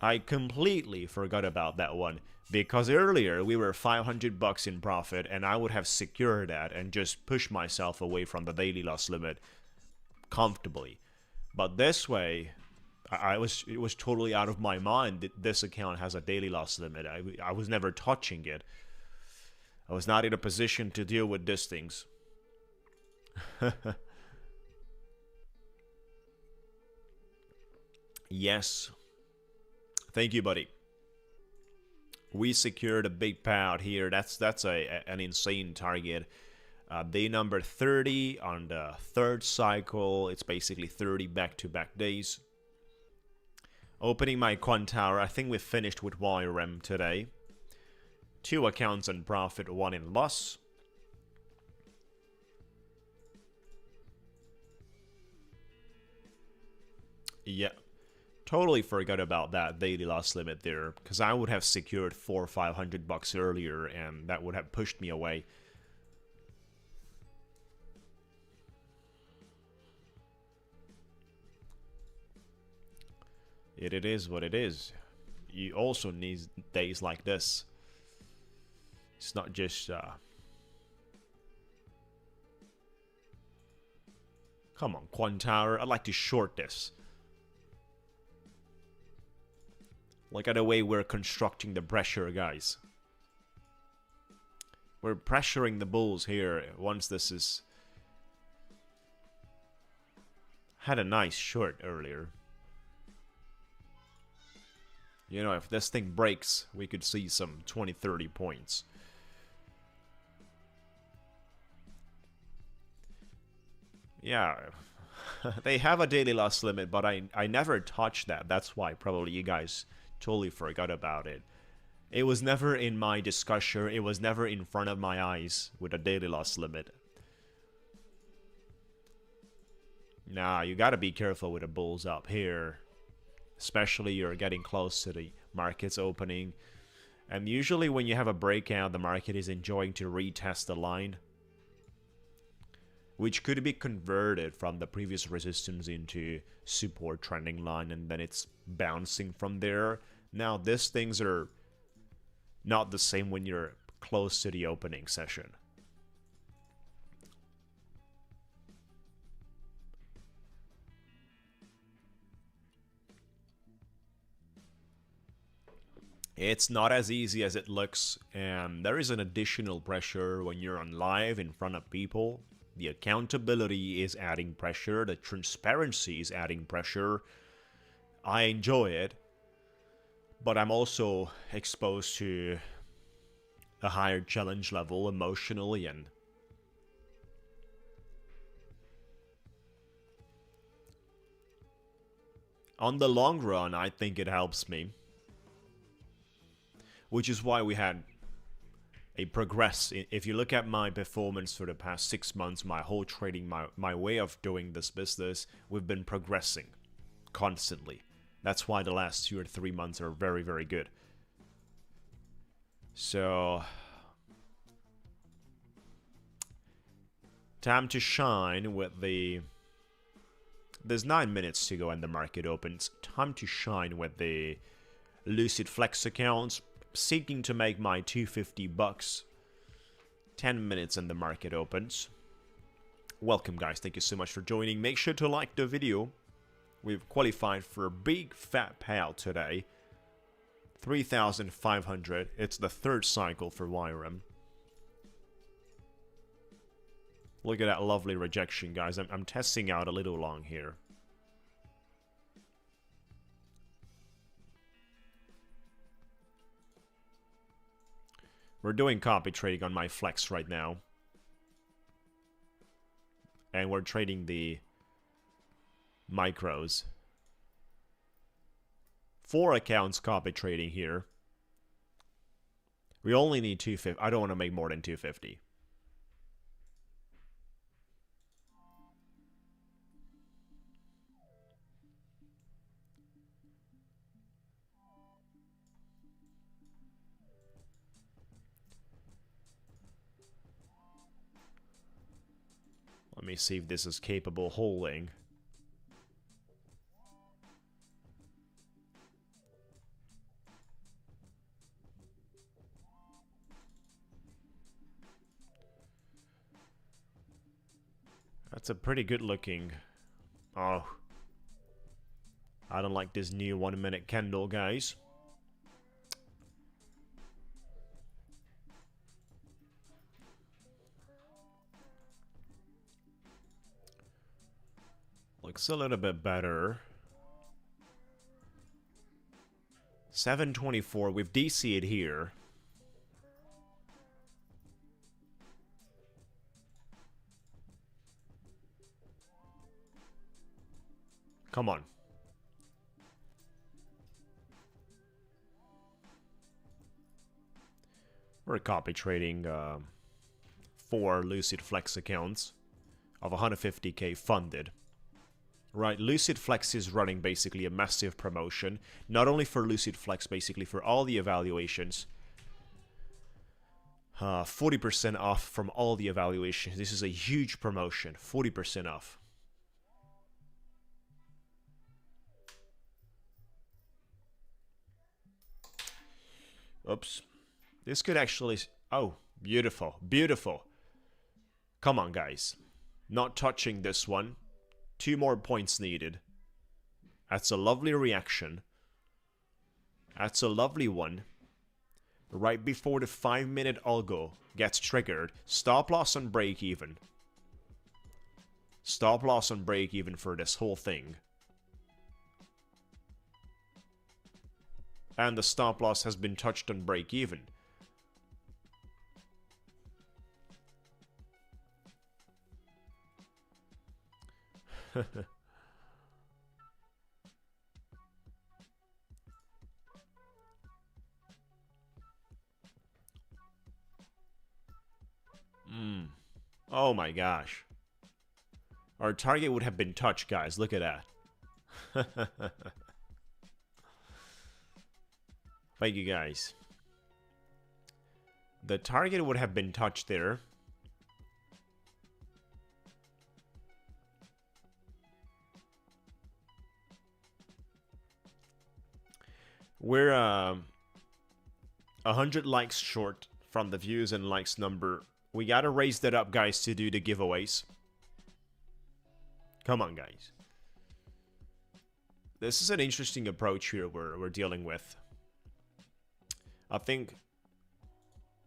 I completely forgot about that one. Because earlier we were $500 in profit and I would have secured that and just pushed myself away from the daily loss limit comfortably. But this way, it was totally out of my mind that this account has a daily loss limit. I was never touching it. I was not in a position to deal with these things. Yes. Thank you, buddy. We secured a big payout here. That's an insane target. Day number 30 on the 3rd cycle. It's basically 30 back-to-back days. Opening my quant tower. I think we finished with YRM today. 2 accounts in profit, 1 in loss. Yeah. Totally forgot about that daily loss limit there, because I would have secured $400 or $500 earlier, and that would have pushed me away. It is what it is. You also need days like this. It's not just come on, quant tower. I'd like to short this. Look at the way we're constructing the pressure, guys. We're pressuring the bulls here once this is... Had a nice short earlier. You know, if this thing breaks, we could see some 20-30 points. Yeah, they have a daily loss limit, but I never touched that. That's why probably you guys totally forgot about it. It was never in my discussion. It was never in front of my eyes with a daily loss limit. Nah, you gotta be careful with the bulls up here. Especially you're getting close to the market's opening. And usually when you have a breakout, the market is enjoying to retest the line, which could be converted from the previous resistance into support trending line, and then it's bouncing from there. Now, these things are not the same when you're close to the opening session. It's not as easy as it looks, and there is an additional pressure when you're on live in front of people. The accountability is adding pressure, the transparency is adding pressure. I enjoy it, but I'm also exposed to a higher challenge level emotionally, and on the long run, I think it helps me. Which is why we had a progress. If you look at my performance for the past 6 months, my whole trading, my way of doing this business, we've been progressing constantly. That's why the last 2 or 3 months are very, very good. So, time to shine with the... There's 9 minutes to go and the market opens. Time to shine with the Lucid Flex accounts, seeking to make my 250 bucks 10 minutes and the market opens. Welcome guys, thank you so much for joining. Make sure to like the video. We've qualified for a big fat payout today. 3,500. It's the third cycle for YRM. Look at that lovely rejection, guys. I'm testing out a little long here. We're doing copy trading on my Flex right now. And we're trading the micros. 4 accounts copy trading here. We only need 250. I don't want to make more than 250. Let me see if this is capable holding. That's a pretty good looking. Oh. I don't like this new 1 minute candle, guys. Looks a little bit better. 724, we've DC'd here. Come on. We're copy trading 4 Lucid Flex accounts of 150k funded. Right, Lucid Flex is running basically a massive promotion, not only for Lucid Flex, basically for all the evaluations. 40% off from all the evaluations. This is a huge promotion, 40% off. Oops. This could actually... Oh, beautiful, beautiful. Come on, guys. Not touching this one. 2 more points needed. That's a lovely reaction. That's a lovely one. Right before the 5-minute algo gets triggered. Stop loss on break even. Stop loss on break even for this whole thing. And the stop loss has been touched on break even. Oh my gosh. Our target would have been touched, guys. Look at that. Thank you, guys. The target would have been touched there. We're 100 likes short from the views and likes number. We gotta raise that up, guys, to do the giveaways. Come on, guys. This is an interesting approach here we're dealing with. I think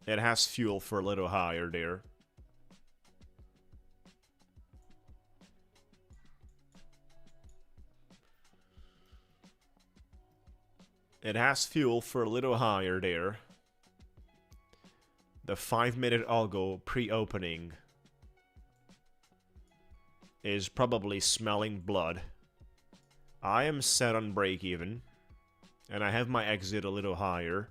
it has fuel for a little higher there. It has fuel for a little higher there. The 5-minute algo pre-opening is probably smelling blood. I am set on break even, and I have my exit a little higher.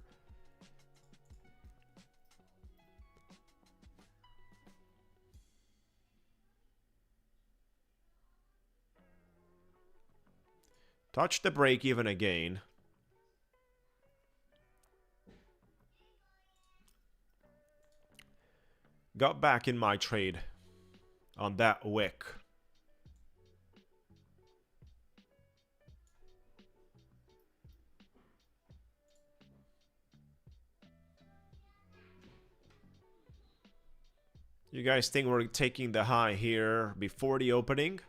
Touch the break even again. Got back in my trade on that wick. You guys think we're taking the high here before the opening?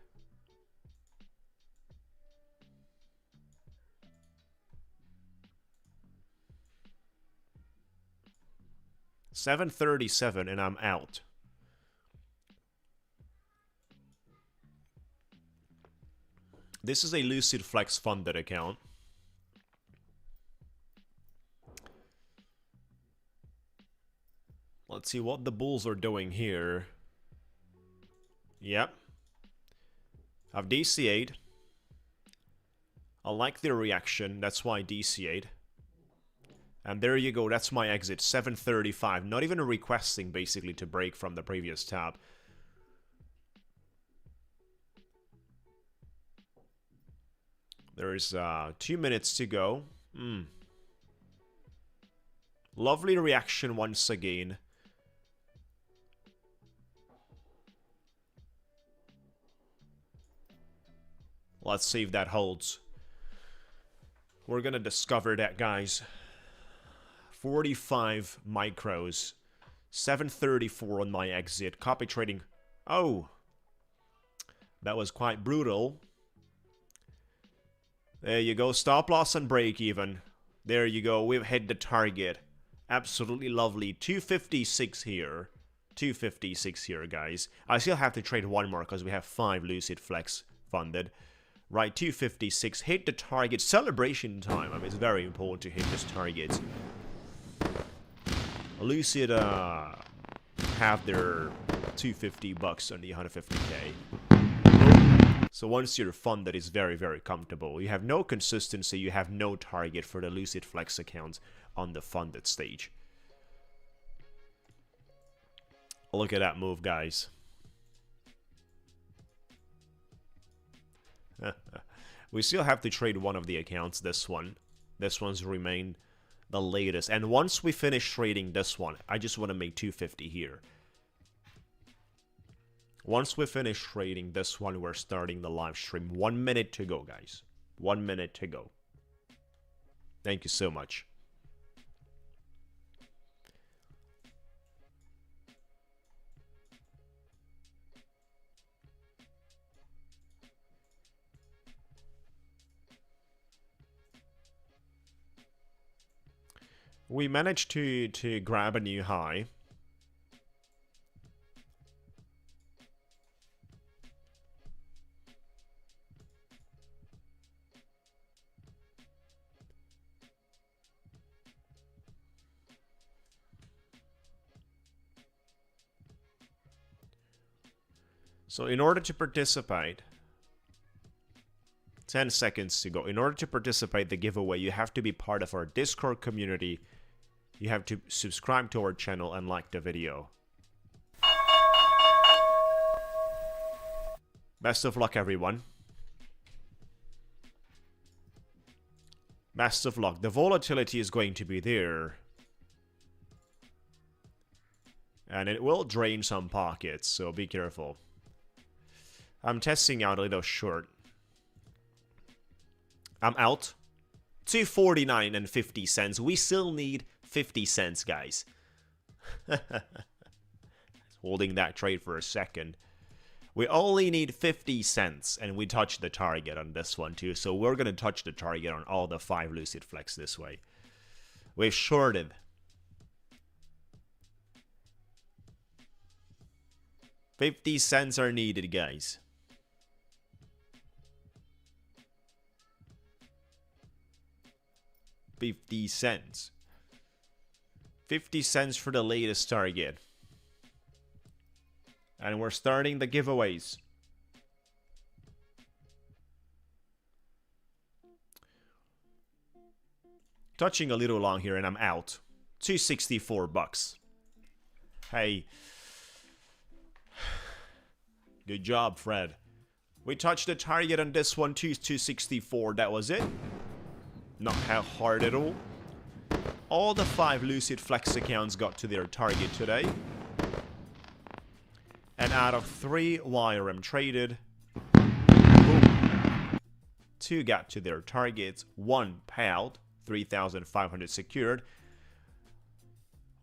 $7.37 and I'm out. This is a Lucid Flex funded account. Let's see what the bulls are doing here. Yep. I've DCA'd. I like their reaction. That's why I DCA'd. And there you go. That's my exit. 7.35. Not even requesting, basically, to break from the previous top. There's 2 minutes to go. Lovely reaction once again. Let's see if that holds. We're gonna discover that, guys. 45 micros. 7.34 on my exit. Copy trading. Oh. That was quite brutal. There you go. Stop loss and break even. There you go. We've hit the target. Absolutely lovely. 256 here. 256 here, guys. I still have to trade one more because we have 5 Lucid Flex funded. Right, 256. Hit the target. Celebration time. I mean, it's very important to hit this target. Lucid have their $250 on the 150k. So once you're funded, it's very, very comfortable. You have no consistency. You have no target for the Lucid Flex account on the funded stage. Look at that move, guys. We still have to trade one of the accounts, this one. This one's remained the latest. And once we finish trading this one, I just want to make 250 here. Once we finish trading this one, we're starting the live stream. 1 minute to go, guys. 1 minute to go. Thank you so much. We managed to grab a new high. So in order to participate, 10 seconds to go. In order to participate the giveaway, you have to be part of our Discord community. You have to subscribe to our channel and like the video. Best of luck, everyone. Best of luck. The volatility is going to be there. And it will drain some pockets, so be careful. I'm testing out a little short. I'm out. 249 and 50 cents. We still need 50 cents, guys. Holding that trade for a second. We only need 50 cents, and we touched the target on this one too. So we're going to touch the target on all the 5 Lucid Flex this way. We've shorted. $0.50 are needed, guys. $0.50. 50 cents for the latest target. And we're starting the giveaways. Touching a little long here and I'm out. $264. Hey. Good job, Fred. We touched the target on this one too, 264. That was it. Not how hard at all. All the 5 Lucid Flex accounts got to their target today. And out of 3 YRM traded, boom, 2 got to their targets, 1 payout, 3,500 secured.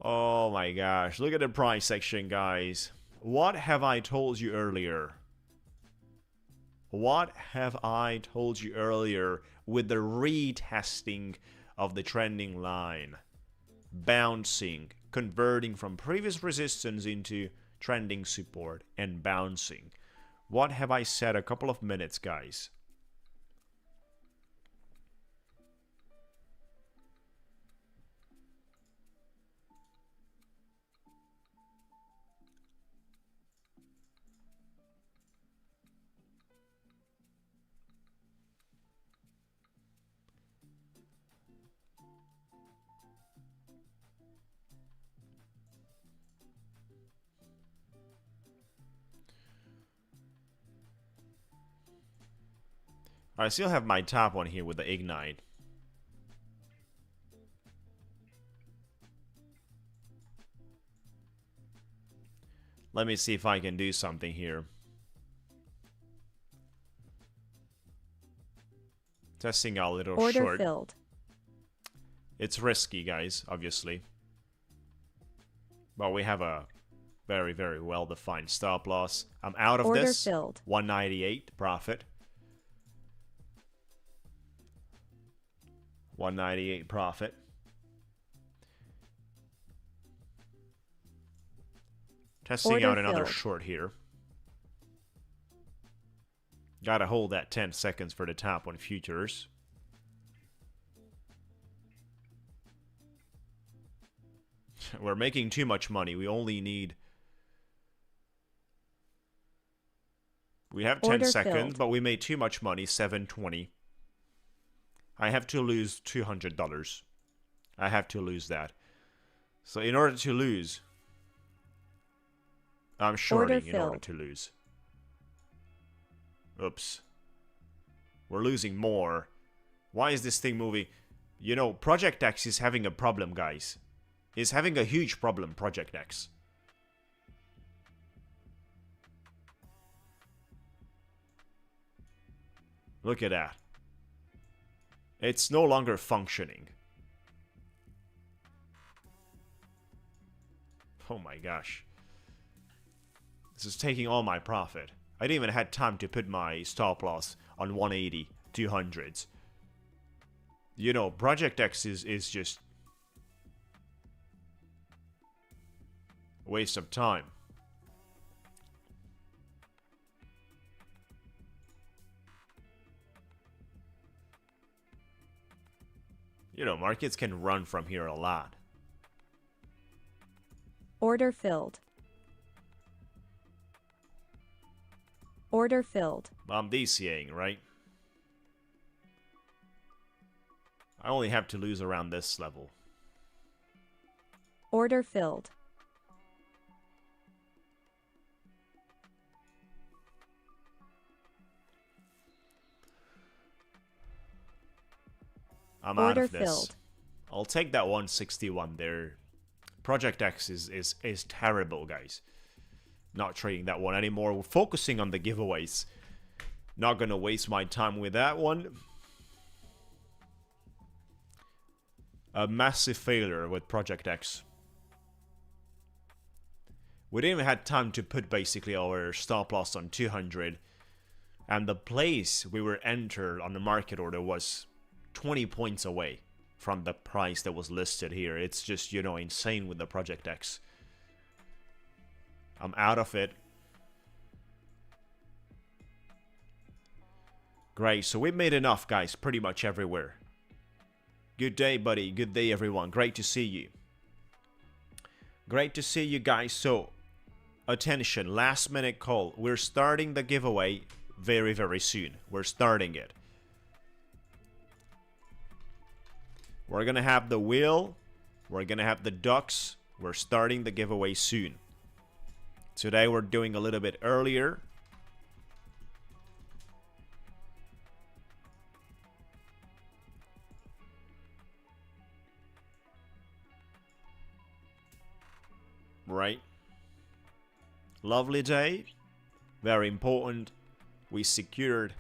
Oh my gosh, look at the price section, guys. What have I told you earlier? What have I told you earlier with the retesting of the trending line? Bouncing, converting from previous resistance into trending support and bouncing. What have I said a couple of minutes, guys? I still have my top one here with the Ignite. Let me see if I can do something here. Testing out a little Order short. filled. It's risky, guys, obviously. But we have a very, very well-defined stop loss. I'm out of Order this. filled. 198 profit. 198 profit. Testing Order out another filled. short here. Gotta hold that 10 seconds for the top on futures. We're making too much money. We only need... We have 10 Order seconds, filled. but we made too much money. 720. I have to lose $200. I have to lose that. So in order to lose... I'm shorting in order to lose. Oops. We're losing more. Why is this thing moving? You know, Project X is having a problem, guys. It's having a huge problem, Project X. Look at that. It's no longer functioning. Oh my gosh. This is taking all my profit. I didn't even have time to put my stop loss on 180, 200s. You know, Project X is just a waste of time. You know, markets can run from here a lot. Order filled. Order filled. I'm DCAing, right? I only have to lose around this level. Order filled. I'm out Order of this. filled. I'll take that 161 there. Project X is terrible, guys. Not trading that one anymore. We're focusing on the giveaways. Not gonna waste my time with that one. A massive failure with Project X. We didn't even have time to put basically our stop loss on 200. And the place we were entered on the market order was 20 points away from the price that was listed here. It's just, you know, insane with the Project X. I'm out of it. Great, so we've made enough, guys, pretty much everywhere. Good day, buddy. Good day, everyone. Great to see you. Great to see you guys. So, attention, last minute call. We're starting the giveaway very, very soon. We're starting it. We're gonna have the wheel. We're gonna have the ducks. We're starting the giveaway soon. Today we're doing a little bit earlier. Right. Lovely day. Very important. We secured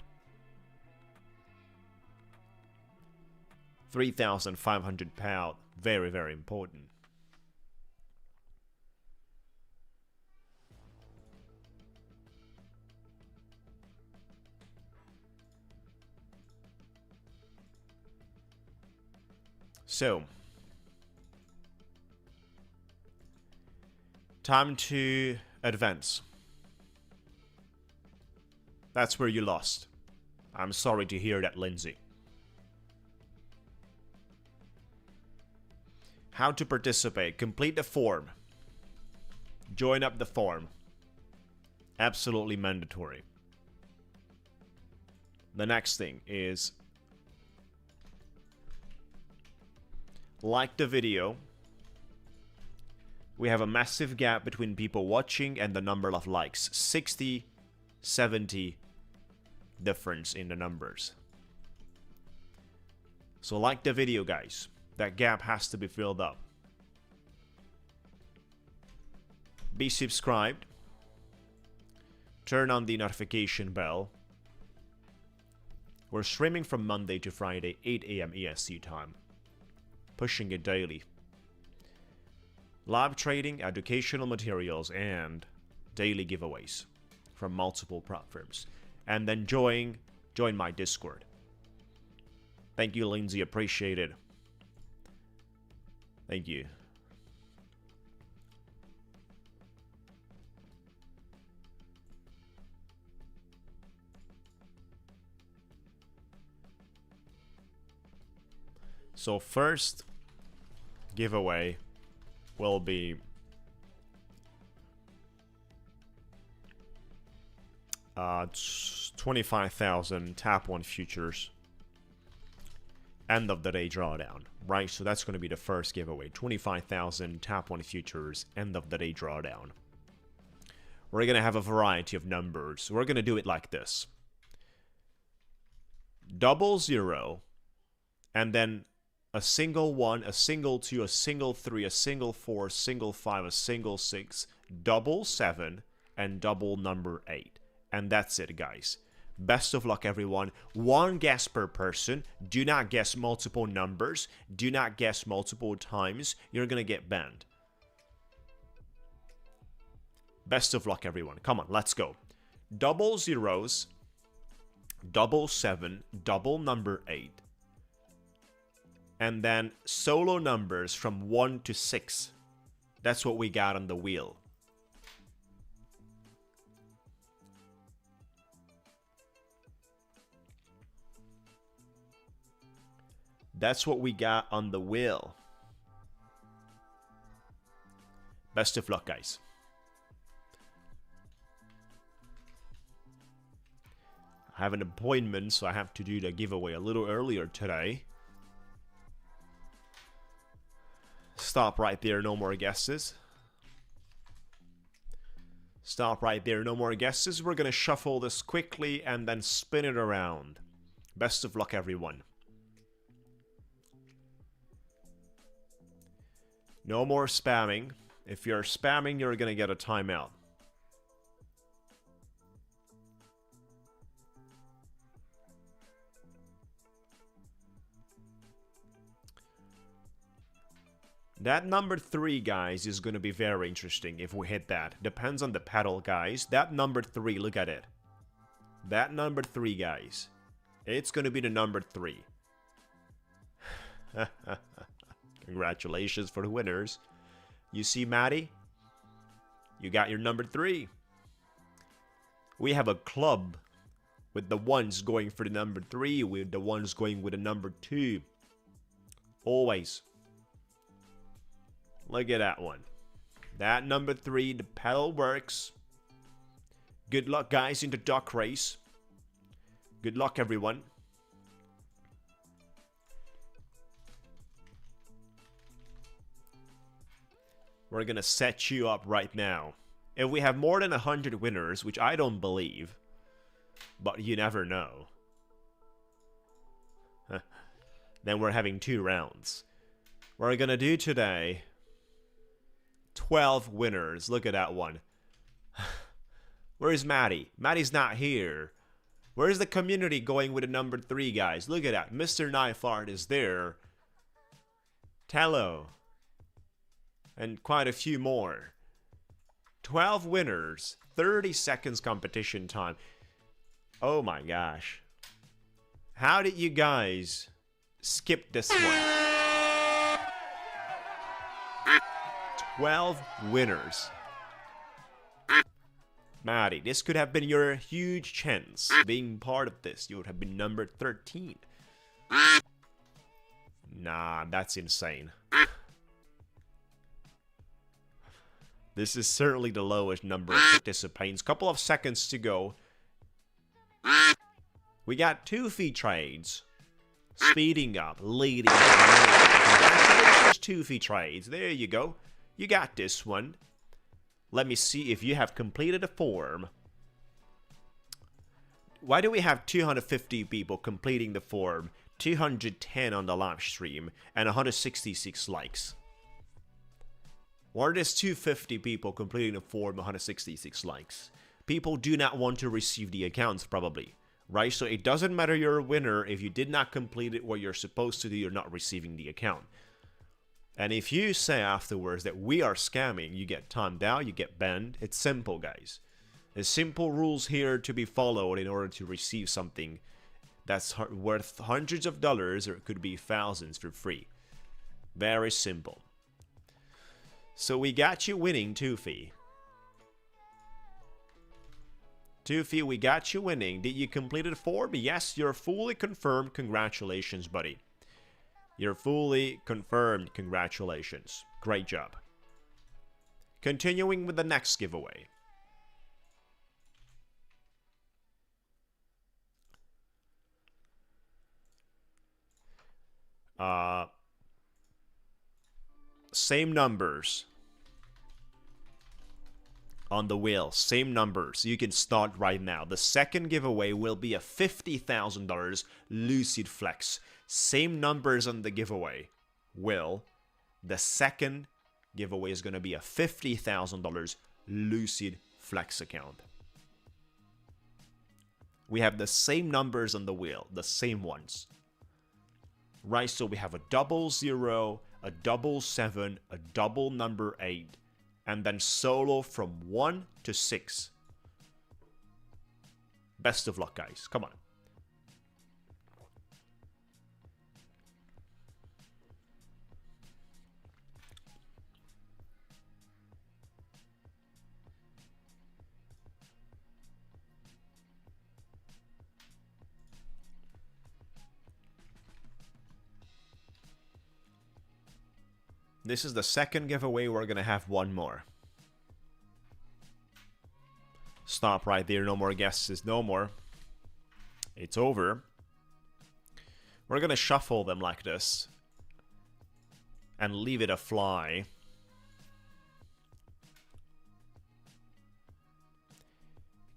3,500 pound. Very, very important. So, time to advance. That's where you lost. I'm sorry to hear that, Lindsay. How to participate. Complete the form. Join up the form. Absolutely mandatory. The next thing is like the video. We have a massive gap between people watching and the number of likes. 60, 70 difference in the numbers. So like the video, guys. That gap has to be filled up. Be subscribed. Turn on the notification bell. We're streaming from Monday to Friday, 8 AM EST time. Pushing it daily. Live trading, educational materials, and daily giveaways from multiple platforms. And then join my Discord. Thank you, Lindsay. Appreciate it. Thank you. So first giveaway will be $25,000 tap one futures end of the day drawdown, right? So that's going to be the first giveaway. 25,000 tap one futures end of the day drawdown. We're going to have a variety of numbers. We're going to do it like this: 00, and then a single 1, a single 2, a single 3, a single 4, a single 5, a single 6, 7, and number 8. And that's it, guys. Best of luck, everyone. One guess per person. Do not guess multiple numbers. Do not guess multiple times. You're going to get banned. Best of luck, everyone. Come on, let's go. 00s, 7, number 8. And then solo numbers from 1 to 6. That's what we got on the wheel. That's what we got on the wheel. Best of luck, guys. I have an appointment, so I have to do the giveaway a little earlier today. Stop right there, no more guesses. Stop right there, no more guesses. We're going to shuffle this quickly and then spin it around. Best of luck, everyone. No more spamming. If you're spamming, you're going to get a timeout. That number 3, guys, is going to be very interesting if we hit that. Depends on the pedal, guys. That number 3, look at it. That number 3, guys. It's going to be the number 3. Congratulations for the winners. You see, Maddie? You got your number 3. We have a club with the ones going for the number 3, with the ones going with the number 2. Always. Look at that one. That number 3, the pedal works. Good luck, guys, in the duck race. Good luck, everyone. We're gonna set you up right now. If we have more than 100 winners, which I don't believe, but you never know, then we're having 2 rounds. We're gonna do today 12 winners. Look at that one. Where's Maddie? Maddie's not here. Where's the community going with the number 3, guys? Look at that. Mr. Knifeart is there. Tello. And quite a few more. 12 winners. 30 seconds competition time. Oh my gosh. How did you guys skip this one? 12 winners. Maddie, this could have been your huge chance. Being part of this, you would have been number 13. Nah, that's insane. This is certainly the lowest number of participants. Couple of seconds to go. We got 2 fee trades. Speeding up, leading. Congratulations, 2 fee trades. There you go. You got this one. Let me see if you have completed a form. Why do we have 250 people completing the form, 210 on the live stream, and 166 likes? Why are there 250 people completing the form, 166 likes? People do not want to receive the accounts, probably. Right? So it doesn't matter you're a winner. If you did not complete it what you're supposed to do, you're not receiving the account. And if you say afterwards that we are scamming, you get timed out, you get banned. It's simple, guys. There's simple rules here to be followed in order to receive something that's worth hundreds of dollars, or it could be thousands for free. Very simple. So we got you winning, 2 fee. 2 fee, we got you winning. Did you complete the form? Yes, you're fully confirmed. Congratulations, buddy. You're fully confirmed. Congratulations. Great job. Continuing with the next giveaway. Same numbers on the wheel. Same numbers. You can start right now. The second giveaway will be a $50,000 Lucid Flex. Same numbers on the giveaway. The second giveaway is going to be a $50,000 Lucid Flex account. We have the same numbers on the wheel. The same ones. Right, so we have a 00, a 77, a double number 8, and then solo from 1 to 6. Best of luck, guys. Come on. This is the second giveaway. We're going to have one more. Stop right there. No more guesses. No more. It's over. We're going to shuffle them like this. And leave it a fly.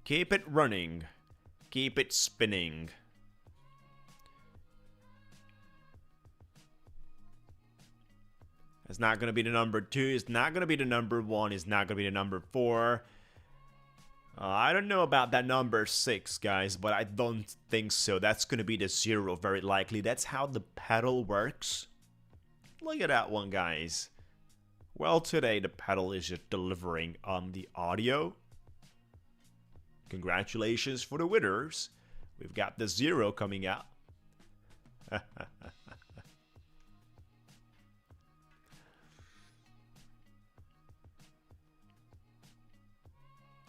Keep it running. Keep it spinning. It's not going to be the number 2. It's not going to be the number 1. It's not going to be the number 4. I don't know about that number 6, guys, but I don't think so. That's going to be the 0, very likely. That's how the pedal works. Look at that one, guys. Well, today the pedal is just delivering on the audio. Congratulations for the winners. We've got the 0 coming out.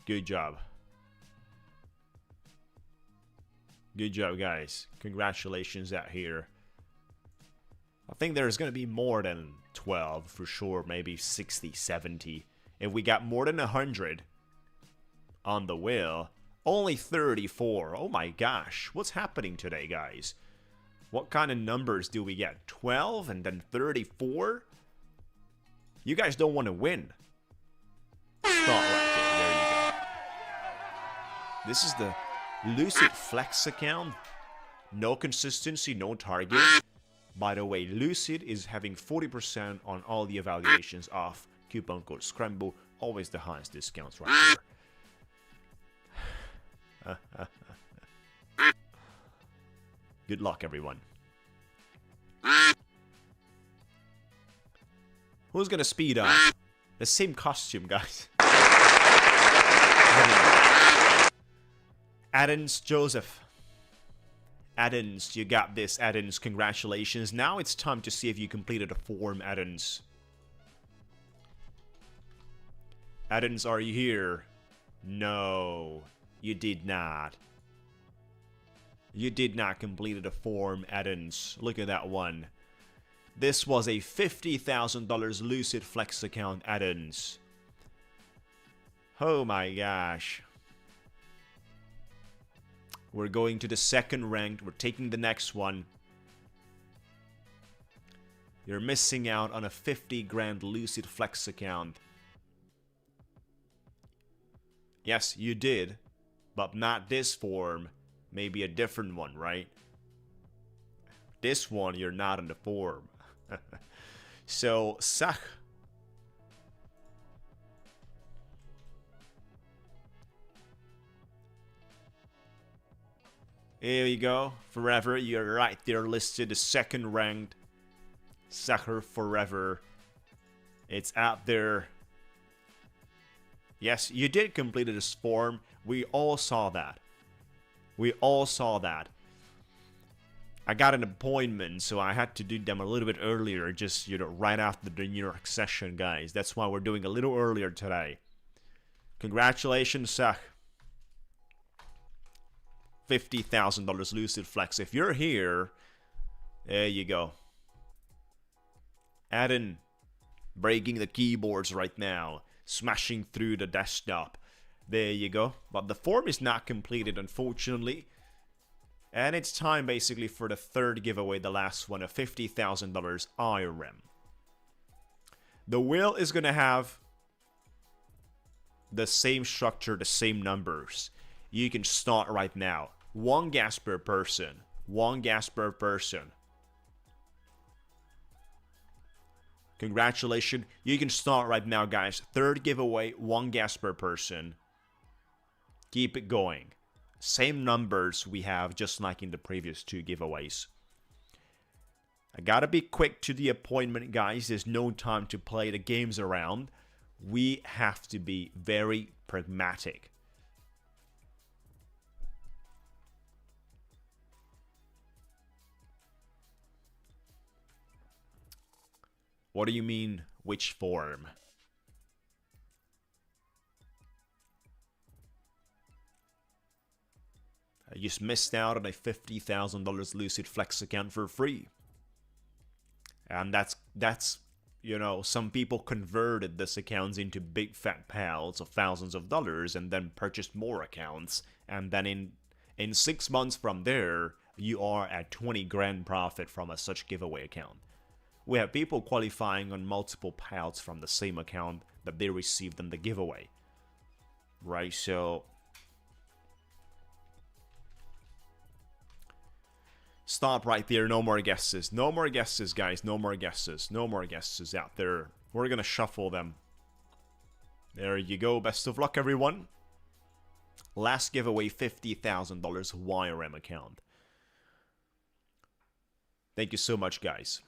Good job. Good job, guys. Congratulations out here. I think there's going to be more than 12 for sure. Maybe 60, 70. If we got more than 100 on the wheel, only 34. Oh my gosh. What's happening today, guys? What kind of numbers do we get? 12 and then 34? You guys don't want to win. Start right there. There you go. This is the Lucid Flex account. No consistency, no target. By the way, Lucid is having 40% on all the evaluations off. Coupon code Scramble. Always the highest discounts right there. Good luck, everyone. Who's gonna speed up? The same costume, guys. Adams Joseph. Adams, you got this, Adams. Congratulations. Now it's time to see if you completed a form, Adams. Addons, are you here? No, you did not. You did not complete the form, Addons. Look at that one. This was a $50,000 Lucid Flex account, Addons. Oh my gosh. We're going to the second ranked. We're taking the next one. You're missing out on a 50 grand Lucid Flex account. Yes, you did, but not this form. Maybe a different one, right? This one, you're not in the form. So, Sach. Here you go. Forever, you're right there listed, the second ranked. Sacher Forever. It's out there. Yes, you did complete this form. We all saw that. We all saw that. I got an appointment, so I had to do them a little bit earlier, just, you know, right after the New York session, guys. That's why we're doing a little earlier today. Congratulations, Sach. $50,000 Lucid Flex. If you're here, there you go. Addin, breaking the keyboards right now, smashing through the desktop. There you go. But the form is not completed, unfortunately. And it's time basically for the third giveaway, the last one, of $50,000 IRM. The wheel is going to have the same structure, the same numbers. You can start right now. 1 gas per person. 1 gas per person. Congratulations. You can start right now, guys. Third giveaway, 1 gas per person. Keep it going. Same numbers we have, just like in the previous 2 giveaways. I gotta be quick to the appointment, guys. There's no time to play the games around. We have to be very pragmatic. What do you mean, which form? I just missed out on a $50,000 Lucid Flex account for free. And that's, you know, some people converted this accounts into big fat payouts of thousands of dollars and then purchased more accounts. And then in 6 months from there, you are at 20 grand profit from a such giveaway account. We have people qualifying on multiple payouts from the same account that they received in the giveaway. Right, so stop right there. No more guesses. No more guesses, guys. No more guesses. No more guesses out there. We're going to shuffle them. There you go. Best of luck, everyone. Last giveaway, $50,000 YRM account. Thank you so much, guys.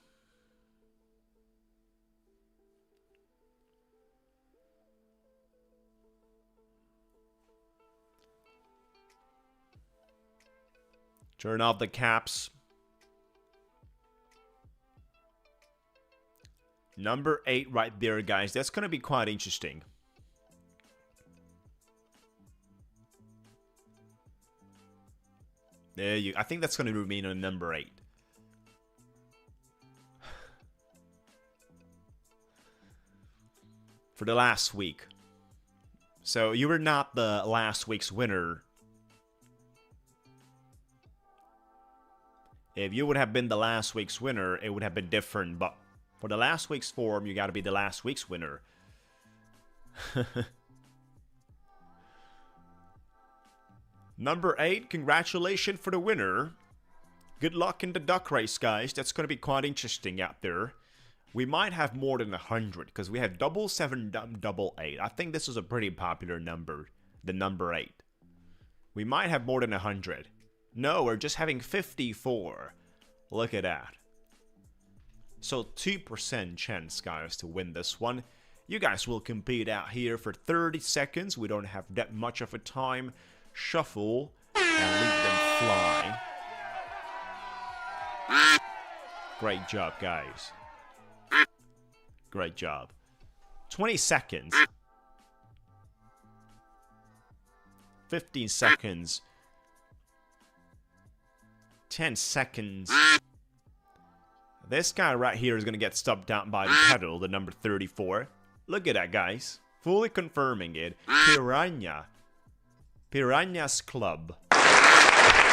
Turn off the caps. Number 8 right there, guys. That's going to be quite interesting. There you go. I think that's going to remain on number 8. For the last week. So you were not the last week's winner. If you would have been the last week's winner, it would have been different. But for the last week's form, you got to be the last week's winner. Number 8, congratulations for the winner. Good luck in the duck race, guys. That's going to be quite interesting out there. We might have more than 100 because we have 77788. I think this is a pretty popular number, the number 8. We might have more than 100. No, we're just having 54. Look at that. So 2% chance, guys, to win this one. You guys will compete out here for 30 seconds. We don't have that much of a time. Shuffle and leave them fly. Great job, guys. Great job. 20 seconds. 15 seconds. 10 seconds. This guy right here is going to get stopped down by the pedal, the number 34. Look at that, guys. Fully confirming it. Piranha. Piranha's Club. Piranha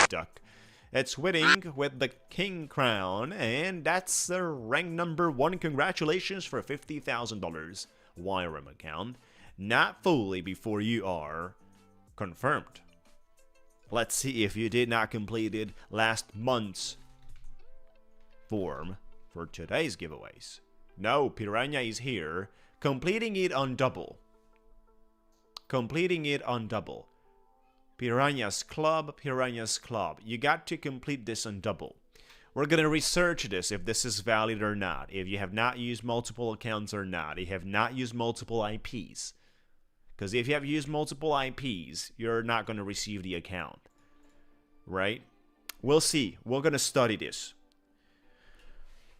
duck. It's winning with the King Crown, and that's the rank number 1. Congratulations for a $50,000 YRM account. Not fully before you are confirmed. Let's see if you did not completed last month's form for today's giveaways. No, Piranha is here, completing it on double. Completing it on double. Piranha's Club, Piranha's Club. You got to complete this on double. We're going to research this, if this is valid or not, if you have not used multiple accounts or not, if you have not used multiple IPs. Because if you have used multiple IPs, you're not going to receive the account. Right? We'll see. We're going to study this.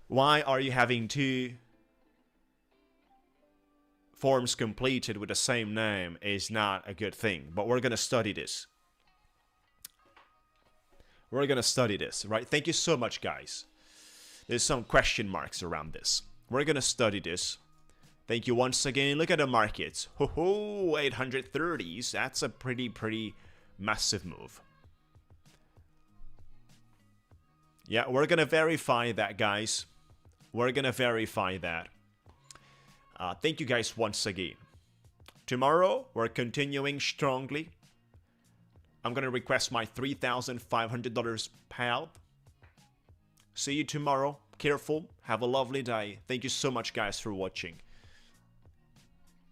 Why are you having 2 forms completed with the same name is not a good thing. But we're going to study this. We're going to study this, right? Thank you so much, guys. There's some question marks around this. We're going to study this. Thank you once again. Look at the markets. Ho ho, 830s. That's a pretty massive move. Yeah, we're going to verify that, guys. We're going to verify that. Thank you guys once again. Tomorrow, we're continuing strongly. I'm going to request my $3,500 payout. See you tomorrow. Careful. Have a lovely day. Thank you so much, guys, for watching.